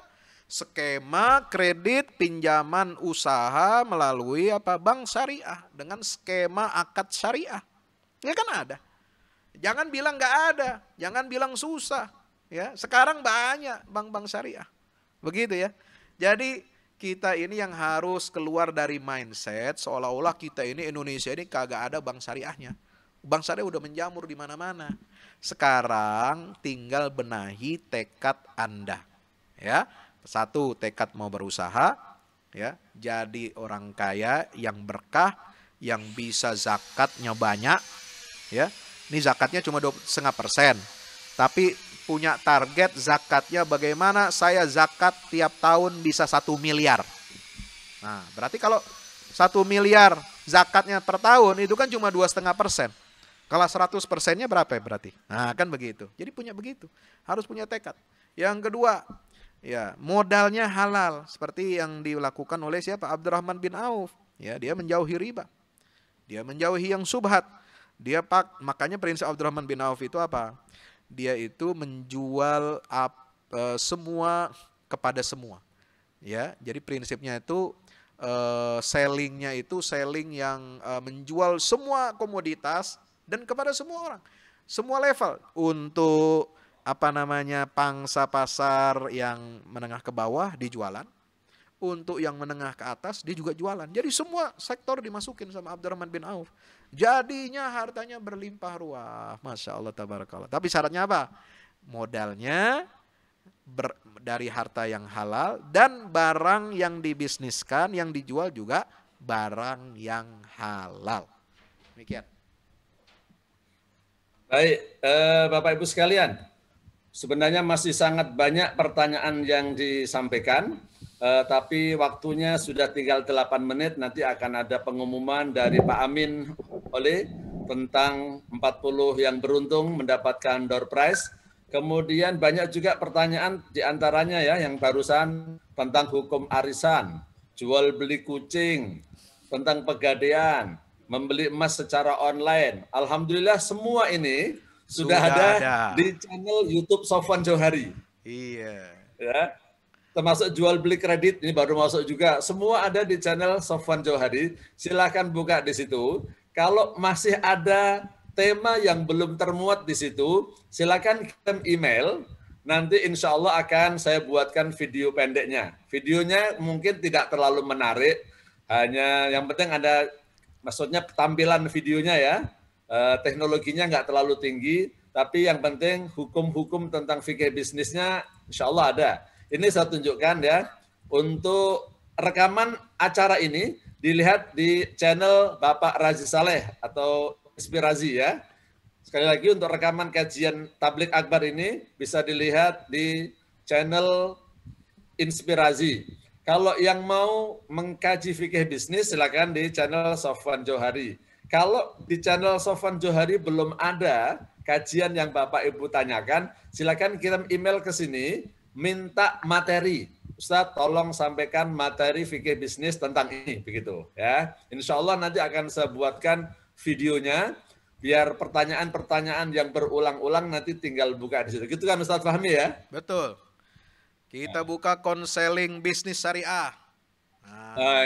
skema kredit pinjaman usaha melalui bank syariah dengan skema akad syariah. Ya kan ada. Jangan bilang nggak ada, jangan bilang susah. Ya, sekarang banyak bank-bank syariah. Begitu ya. Jadi kita ini yang harus keluar dari mindset seolah-olah kita ini Indonesia ini kagak ada bank syariahnya. Bank syariah udah menjamur di mana-mana. Sekarang tinggal benahi tekad Anda. Ya. Satu, tekad mau berusaha, ya, jadi orang kaya yang berkah, yang bisa zakatnya banyak, ya. Ini zakatnya cuma 2,5%, tapi punya target zakatnya bagaimana saya zakat tiap tahun bisa 1 miliar. Nah, berarti kalau 1 miliar zakatnya per tahun itu kan cuma 2,5%. Kalau 100%-nya berapa ya berarti? Nah, kan begitu. Jadi punya begitu, harus punya tekad. Yang kedua, ya, modalnya halal seperti yang dilakukan oleh siapa? Abdurrahman bin Auf. Ya, dia menjauhi riba. Dia menjauhi yang subhat. Makanya prinsip Abdurrahman bin Auf itu apa? Dia itu menjual semua kepada semua. Ya, jadi prinsipnya itu sellingnya itu selling yang menjual semua komoditas dan kepada semua orang, semua level untuk pangsa pasar yang menengah ke bawah dijualan, untuk yang menengah ke atas dia juga jualan. Jadi semua sektor dimasukin sama Abdurrahman bin Auf. Jadinya hartanya berlimpah ruah. Masya Allah tabarakallah. Tapi syaratnya apa? Modalnya dari harta yang halal dan barang yang dibisniskan, yang dijual juga barang yang halal. Demikian. Baik, Bapak Ibu sekalian. Sebenarnya masih sangat banyak pertanyaan yang disampaikan, tapi waktunya sudah tinggal 8 menit, nanti akan ada pengumuman dari Pak Amin tentang 40 yang beruntung mendapatkan door prize. Kemudian banyak juga pertanyaan diantaranya ya, yang barusan tentang hukum arisan, jual beli kucing, tentang pegadaian, membeli emas secara online. Alhamdulillah semua ini sudah ada di channel YouTube Sofwan Johari. Iya. Ya, termasuk jual beli kredit ini baru masuk juga. Semua ada di channel Sofwan Johari. Silakan buka di situ. Kalau masih ada tema yang belum termuat di situ, silakan kirim email. Nanti insya Allah akan saya buatkan video pendeknya. Videonya mungkin tidak terlalu menarik, hanya yang penting ada, maksudnya tampilan videonya ya. Teknologinya nggak terlalu tinggi, tapi yang penting hukum-hukum tentang fikih bisnisnya insya Allah ada. Ini saya tunjukkan ya, untuk rekaman acara ini dilihat di channel Bapak Razi Saleh atau Inspirasi ya. Sekali lagi untuk rekaman kajian Tablik Akbar ini bisa dilihat di channel Inspirasi. Kalau yang mau mengkaji fikih bisnis silakan di channel Sofwan Johari. Kalau di channel Sofwan Johari belum ada kajian yang Bapak Ibu tanyakan, silakan kirim email ke sini, minta materi. Ustadz, tolong sampaikan materi fikih bisnis tentang ini, begitu ya. Insya Allah nanti akan saya buatkan videonya, biar pertanyaan-pertanyaan yang berulang-ulang nanti tinggal buka di situ. Gitu kan Ustadz Fahmi ya? Betul. Kita buka konseling bisnis syariah.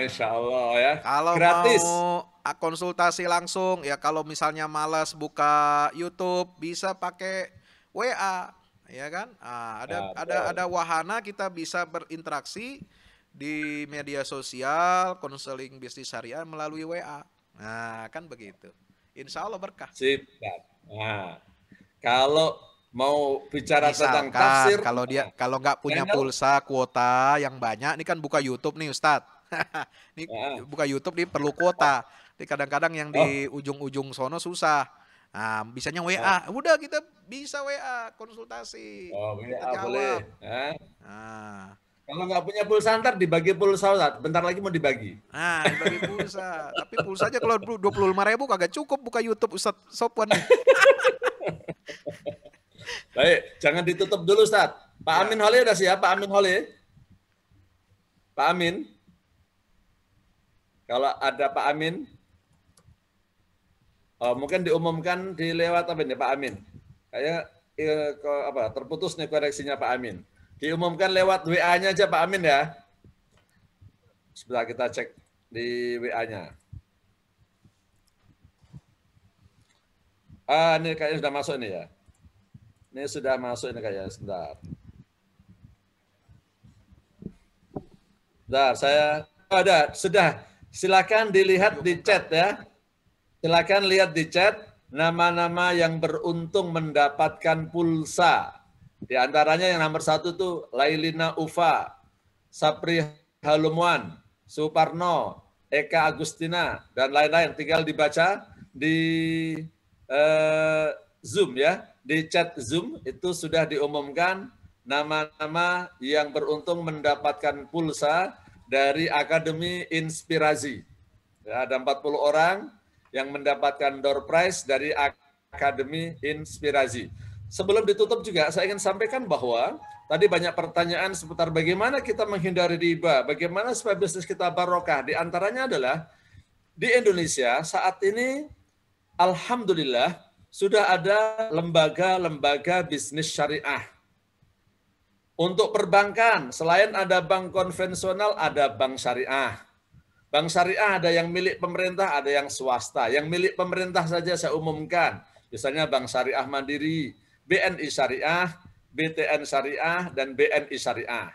Insya Allah ya. Kalau Gratis. mau konsultasi langsung, ya kalau misalnya malas buka YouTube, bisa pakai WA, ya kan? Ada wahana kita bisa berinteraksi di media sosial, konseling bisnis syariah melalui WA. Nah, kan begitu. Insya Allah berkah. Sip. Nah, kalau mau bicara tentang tafsir, kalau nggak punya pulsa kuota yang banyak, ini kan buka YouTube nih Ustadz. Ini buka YouTube nih perlu kuota. Ini kadang-kadang yang di ujung-ujung sono susah. Nah, bisanya WA. Udah kita bisa WA konsultasi. WA boleh. Nah. Kalau nggak punya pulsa ntar dibagi pulsa, Ustadz. Bentar lagi mau dibagi. Nah, dibagi pulsa. Tapi pulsanya kalau 25.000 kagak cukup buka YouTube Ustadz Sopwan nih. Baik, jangan ditutup dulu Ustadz. Pak Amin Holi udah siap, Pak Amin Holi? Pak Amin? Kalau ada Pak Amin? Mungkin diumumkan di lewat apa ini Pak Amin? Kayak terputus nih koreksinya Pak Amin. Diumumkan lewat WA-nya aja Pak Amin ya. Sebentar kita cek di WA-nya. Ini kayaknya sudah masuk nih ya. Ini sudah masuk ini kayaknya, sebentar. Bentar, ada, sudah. Silakan dilihat di chat ya. Silakan lihat di chat nama-nama yang beruntung mendapatkan pulsa. Di antaranya yang nomor 1 tuh Lailina Ufa, Sapri Halumwan, Suparno, Eka Agustina, dan lain-lain. Tinggal dibaca di Zoom ya. Di chat Zoom itu sudah diumumkan nama-nama yang beruntung mendapatkan pulsa dari Akademi Inspirasi. Ya, ada 40 orang yang mendapatkan door prize dari Akademi Inspirasi. Sebelum ditutup juga saya ingin sampaikan bahwa tadi banyak pertanyaan seputar bagaimana kita menghindari riba, bagaimana supaya bisnis kita barokah. Di antaranya adalah di Indonesia saat ini alhamdulillah sudah ada lembaga-lembaga bisnis syariah. Untuk perbankan, selain ada bank konvensional, ada bank syariah. Bank syariah ada yang milik pemerintah, ada yang swasta. Yang milik pemerintah saja saya umumkan. Misalnya Bank Syariah Mandiri, BNI Syariah, BTN Syariah, dan BNI Syariah.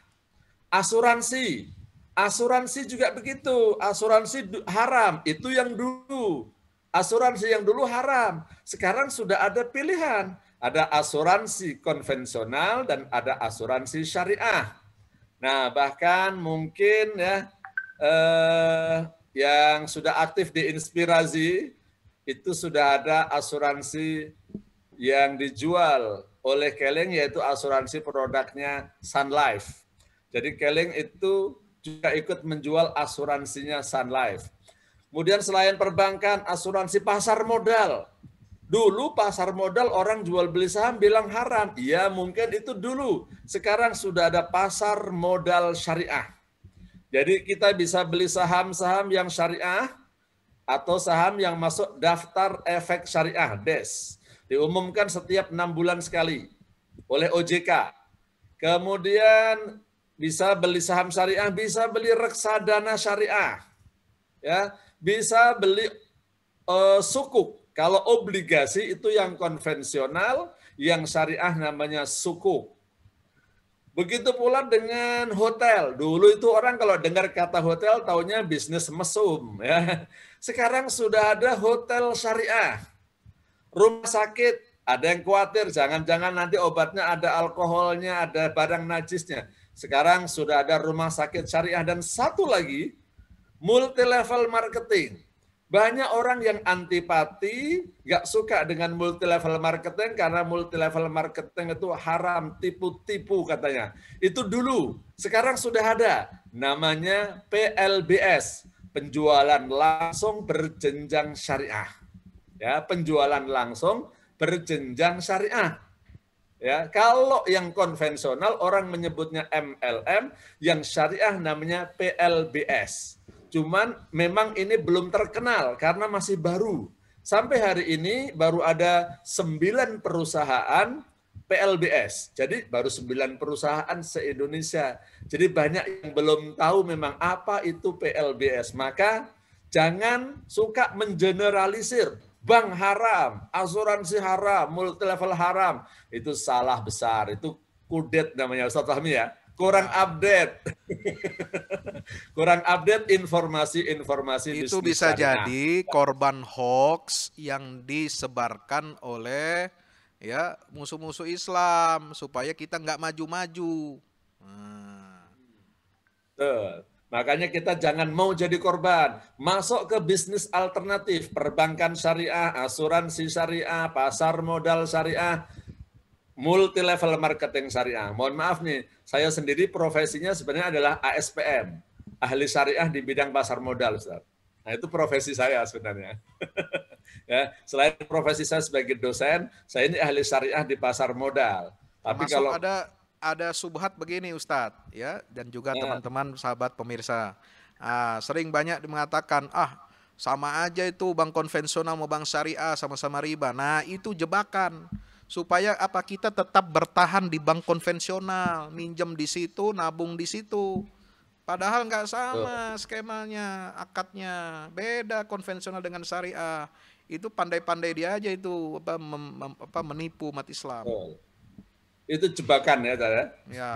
Asuransi. Asuransi juga begitu. Asuransi haram. Itu yang dulu. Asuransi yang dulu haram. Sekarang sudah ada pilihan. Ada asuransi konvensional dan ada asuransi syariah. Nah, bahkan mungkin ya yang sudah aktif di Inspirasi itu sudah ada asuransi yang dijual oleh Keling, yaitu asuransi produknya Sun Life. Jadi Keling itu juga ikut menjual asuransinya Sun Life. Kemudian selain perbankan, asuransi pasar modal. Dulu pasar modal orang jual beli saham bilang haram. Iya mungkin itu dulu. Sekarang sudah ada pasar modal syariah. Jadi kita bisa beli saham-saham yang syariah atau saham yang masuk daftar efek syariah, DES. Diumumkan setiap 6 bulan sekali oleh OJK. Kemudian bisa beli saham syariah, bisa beli reksadana syariah. Ya, bisa beli sukuk. Kalau obligasi itu yang konvensional, yang syariah namanya sukuk. Begitu pula dengan hotel. Dulu itu orang kalau dengar kata hotel taunya bisnis mesum. Ya. Sekarang sudah ada hotel syariah. Rumah sakit, ada yang khawatir jangan-jangan nanti obatnya ada alkoholnya, ada barang najisnya. Sekarang sudah ada rumah sakit syariah. Dan satu lagi, multi level marketing. Banyak orang yang antipati, nggak suka dengan multi level marketing karena multi level marketing itu haram, tipu-tipu katanya. Itu dulu, sekarang sudah ada. Namanya PLBS, penjualan langsung berjenjang syariah. Ya, penjualan langsung berjenjang syariah. Ya, kalau yang konvensional orang menyebutnya MLM, yang syariah namanya PLBS. Cuman memang ini belum terkenal karena masih baru. Sampai hari ini baru ada 9 perusahaan PLBS. Jadi baru 9 perusahaan se-Indonesia. Jadi banyak yang belum tahu memang apa itu PLBS. Maka jangan suka mengeneralisir. Bank haram, asuransi haram, multi level haram. Itu salah besar. Itu kudet namanya Ustaz Fahmi ya. Kurang update. Kurang update informasi-informasi bisnis Itu bisa syariah. jadi korban hoax yang disebarkan oleh ya musuh-musuh Islam supaya kita nggak maju-maju. Nah, Betul. Makanya kita jangan mau jadi korban. Masuk ke bisnis alternatif, perbankan syariah, asuransi syariah, pasar modal syariah, multi level marketing syariah. Mohon maaf nih, saya sendiri profesinya sebenarnya adalah ASPM, ahli syariah di bidang pasar modal, Ustaz. Nah, itu profesi saya sebenarnya. Ya, selain profesi saya sebagai dosen, saya ini ahli syariah di pasar modal. Tapi termasuk kalau ada subhat begini Ustadz ya, dan juga teman-teman sahabat pemirsa. Sering banyak mengatakan sama aja itu bank konvensional mau bank syariah sama-sama riba. Nah, itu jebakan supaya apa, kita tetap bertahan di bank konvensional, minjem di situ, nabung di situ. Padahal nggak sama skemanya, akadnya beda konvensional dengan syariah. Itu pandai-pandai dia aja itu menipu umat Islam. itu jebakan ya, Tara. Ya.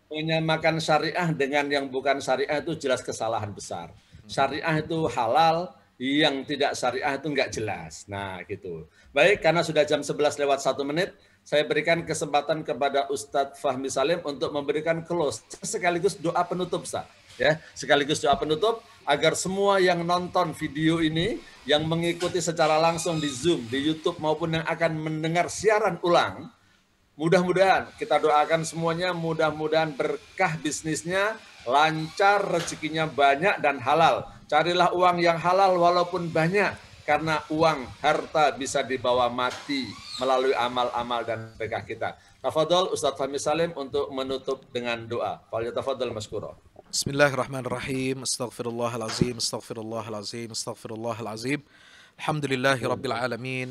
Menyamakan syariah dengan yang bukan syariah itu jelas kesalahan besar. Syariah itu halal, yang tidak syariah itu enggak jelas. Nah, gitu. Baik, karena sudah jam 11 lewat 1 menit, saya berikan kesempatan kepada Ustadz Fahmi Salim untuk memberikan close sekaligus doa penutup, Ustaz. Ya, sekaligus doa penutup agar semua yang nonton video ini, yang mengikuti secara langsung di Zoom, di YouTube maupun yang akan mendengar siaran ulang, mudah-mudahan kita doakan semuanya, mudah-mudahan berkah bisnisnya, lancar, rezekinya banyak dan halal. Carilah uang yang halal walaupun banyak, karena uang, harta bisa dibawa mati melalui amal-amal dan berkah kita. Tafadhol Ustadz Fahmi Salim untuk menutup dengan doa. Falyatafadhal maskura. Bismillahirrahmanirrahim. Astaghfirullahalazim, astaghfirullahalazim, astaghfirullahalazim. Alhamdulillahi rabbil alamin.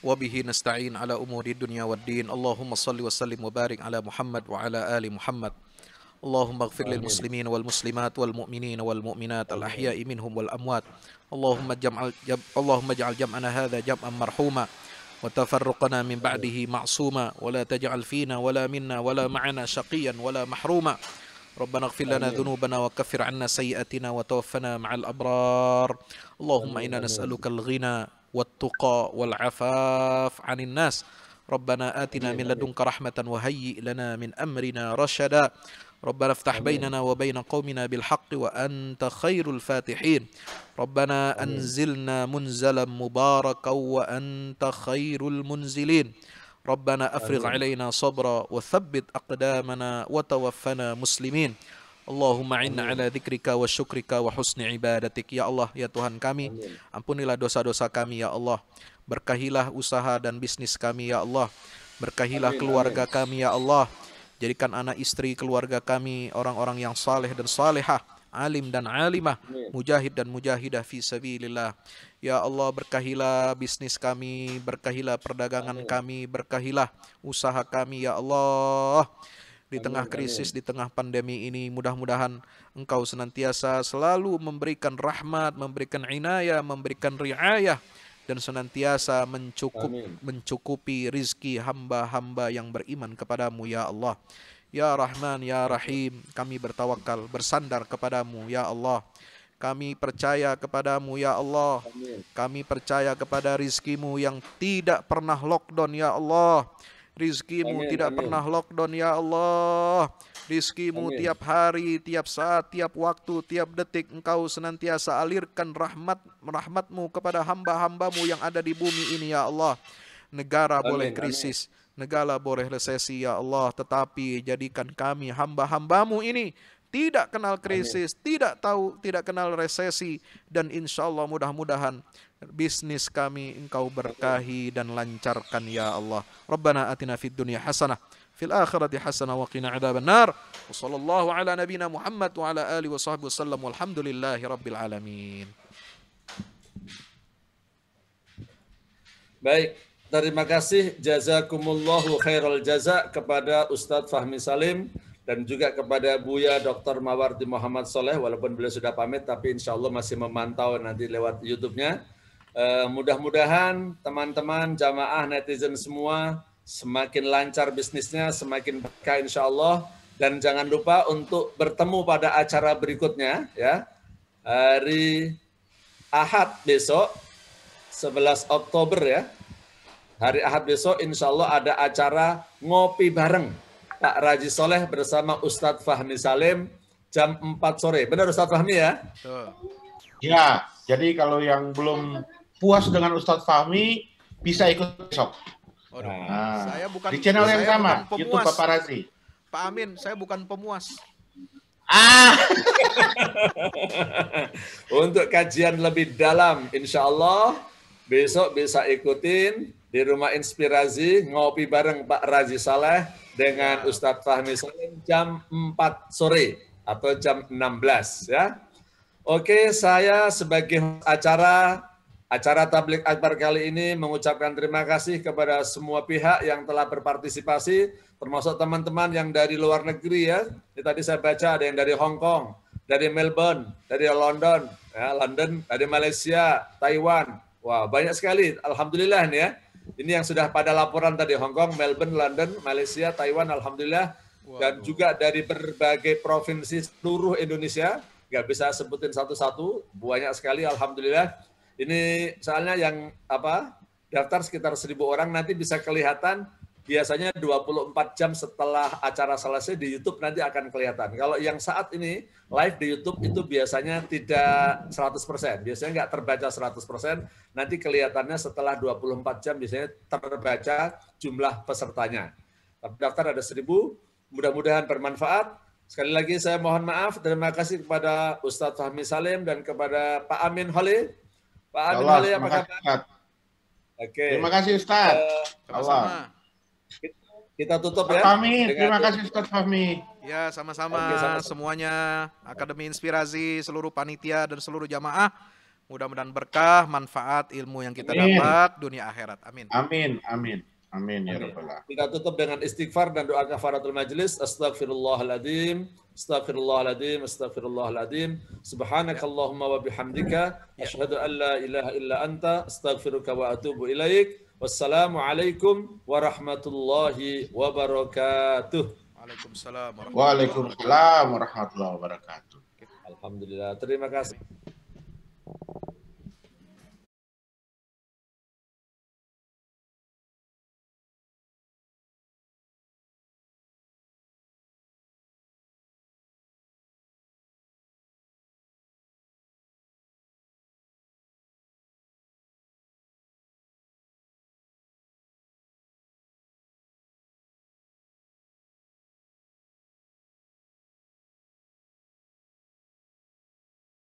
وبه نستعين على أمور الدنيا والدين اللهم صل وسلم وبارك على محمد وعلى آل محمد اللهم اغفر للمسلمين والمسلمات والمؤمنين والمؤمنات الأحياء منهم والأموات اللهم اجعل جمعنا هذا جمعا مرحوما وتفرقنا من بعده معصوما ولا تجعل فينا ولا منا ولا معنا شقيا ولا محروما ربنا اغفر لنا ذنوبنا وكفر عنا سيئاتنا وتوفنا مع الأبرار اللهم إنا نسألك الغنى والتقى والعفاف عن الناس ربنا آتنا من لدنك رحمة وهيئ لنا من أمرنا رشدا ربنا افتح بيننا وبين قومنا بالحق وأنت خير الفاتحين ربنا أنزلنا منزلا مباركا وأنت خير المنزلين ربنا أفرغ علينا صبرا وثبت أقدامنا وتوفنا مسلمين Allahumma inna ala dzikrika wa syukrika wa husni ibadatik. Ya Allah, ya Tuhan kami, ampunilah dosa-dosa kami ya Allah. Berkahilah usaha dan bisnis kami ya Allah. Berkahilah keluarga kami ya Allah. Jadikan anak istri keluarga kami orang-orang yang saleh dan salehah, alim dan alimah, mujahid dan mujahidah fi sabilillah. Ya Allah, berkahilah bisnis kami, berkahilah perdagangan kami, berkahilah usaha kami ya Allah. Di tengah krisis, di tengah pandemi ini, mudah-mudahan Engkau senantiasa selalu memberikan rahmat, memberikan inayah, memberikan riayah, dan senantiasa mencukupi rizki hamba-hamba yang beriman kepadamu ya Allah. Ya Rahman, Ya Rahim, kami bertawakal, bersandar kepadamu ya Allah. Kami percaya kepadamu ya Allah. Kami percaya kepada rizkimu yang tidak pernah lockdown ya Allah. Rizkimu tidak pernah lockdown ya Allah. Rizkimu tiap hari, tiap saat, tiap waktu, tiap detik Engkau senantiasa alirkan rahmatmu kepada hamba-hambamu yang ada di bumi ini ya Allah. Negara boleh krisis, negara boleh resesi ya Allah, tetapi jadikan kami hamba-hambamu ini tidak kenal krisis, tidak kenal resesi, dan insya Allah mudah-mudahan bisnis kami Engkau berkahi dan lancarkan ya Allah. Rabbana atina fid dunya hasanah fil akhirati hasanah wa qina adzabannar. Wa sallallahu ala nabiyyina Muhammad wa ala alihi wa sahbihi wasallam walhamdulillahi rabbil alamin. Baik, terima kasih jazakumullahu khairal jaza kepada Ustadz Fahmi Salim dan juga kepada Buya Dr. Mawardi Muhammad Soleh, walaupun beliau sudah pamit, tapi insya Allah masih memantau nanti lewat YouTube-nya. Mudah-mudahan teman-teman jamaah netizen semua semakin lancar bisnisnya, semakin berkah insya Allah. Dan jangan lupa untuk bertemu pada acara berikutnya, ya, hari Ahad besok, 11 Oktober ya. Hari Ahad besok insya Allah ada acara ngopi bareng Pak Raji Soleh bersama Ustadz Fahmi Salim jam 4 sore. Benar Ustadz Fahmi ya? Ya, jadi kalau yang belum puas dengan Ustadz Fahmi bisa ikut besok. Nah, saya bukan, di channel yang sama, YouTube Bapak Razi. Pak Amin, saya bukan pemuas. Untuk kajian lebih dalam, insya Allah besok bisa ikutin di Rumah Inspirasi ngopi bareng Pak Raji Saleh dengan Ustadz Fahmi Salim jam 4 sore atau jam 16 ya. Oke, saya sebagai acara Tabligh Akbar kali ini mengucapkan terima kasih kepada semua pihak yang telah berpartisipasi, termasuk teman-teman yang dari luar negeri ya. Ini tadi saya baca ada yang dari Hong Kong, dari Melbourne, dari London, ya, dari Malaysia, Taiwan. Wah, banyak sekali. Alhamdulillah nih ya. Ini yang sudah pada laporan tadi, Hong Kong, Melbourne, London, Malaysia, Taiwan, alhamdulillah. Dan juga dari berbagai provinsi seluruh Indonesia. Nggak bisa sebutin satu-satu, banyak sekali, alhamdulillah. Ini soalnya yang daftar sekitar 1.000 orang, nanti bisa kelihatan biasanya 24 jam setelah acara selesai di YouTube nanti akan kelihatan. Kalau yang saat ini live di YouTube itu biasanya tidak 100%, biasanya nggak terbaca 100%, nanti kelihatannya setelah 24 jam biasanya terbaca jumlah pesertanya. Tapi daftar ada 1.000, mudah-mudahan bermanfaat. Sekali lagi saya mohon maaf, terima kasih kepada Ustadz Fahmi Salim dan kepada Pak Amin Holil. Pak Amin Holil, apa kabar? Oke. Terima kasih Ustadz. Sama-sama. Kita tutup Pak ya. Fahmi, terima kasih Ustadz Fahmi. Ya, sama-sama semuanya, Akademi Inspirasi, seluruh panitia dan seluruh jamaah. Mudah-mudahan berkah, manfaat ilmu yang kita dapat dunia akhirat. Amin. Amin, amin. Amin ya rabbal alamin. Kita tutup dengan istighfar dan doa kafaratul majlis. Astaghfirullahaladzim, astaghfirullahaladzim, astaghfirullahaladzim. Subhanakallahumma wa bihamdika asyhadu an la ilaha illa anta astaghfiruka wa atubu ilaik. Wassalamualaikum warahmatullahi wabarakatuh. Waalaikumsalam warahmatullahi wabarakatuh. Alhamdulillah. Terima kasih.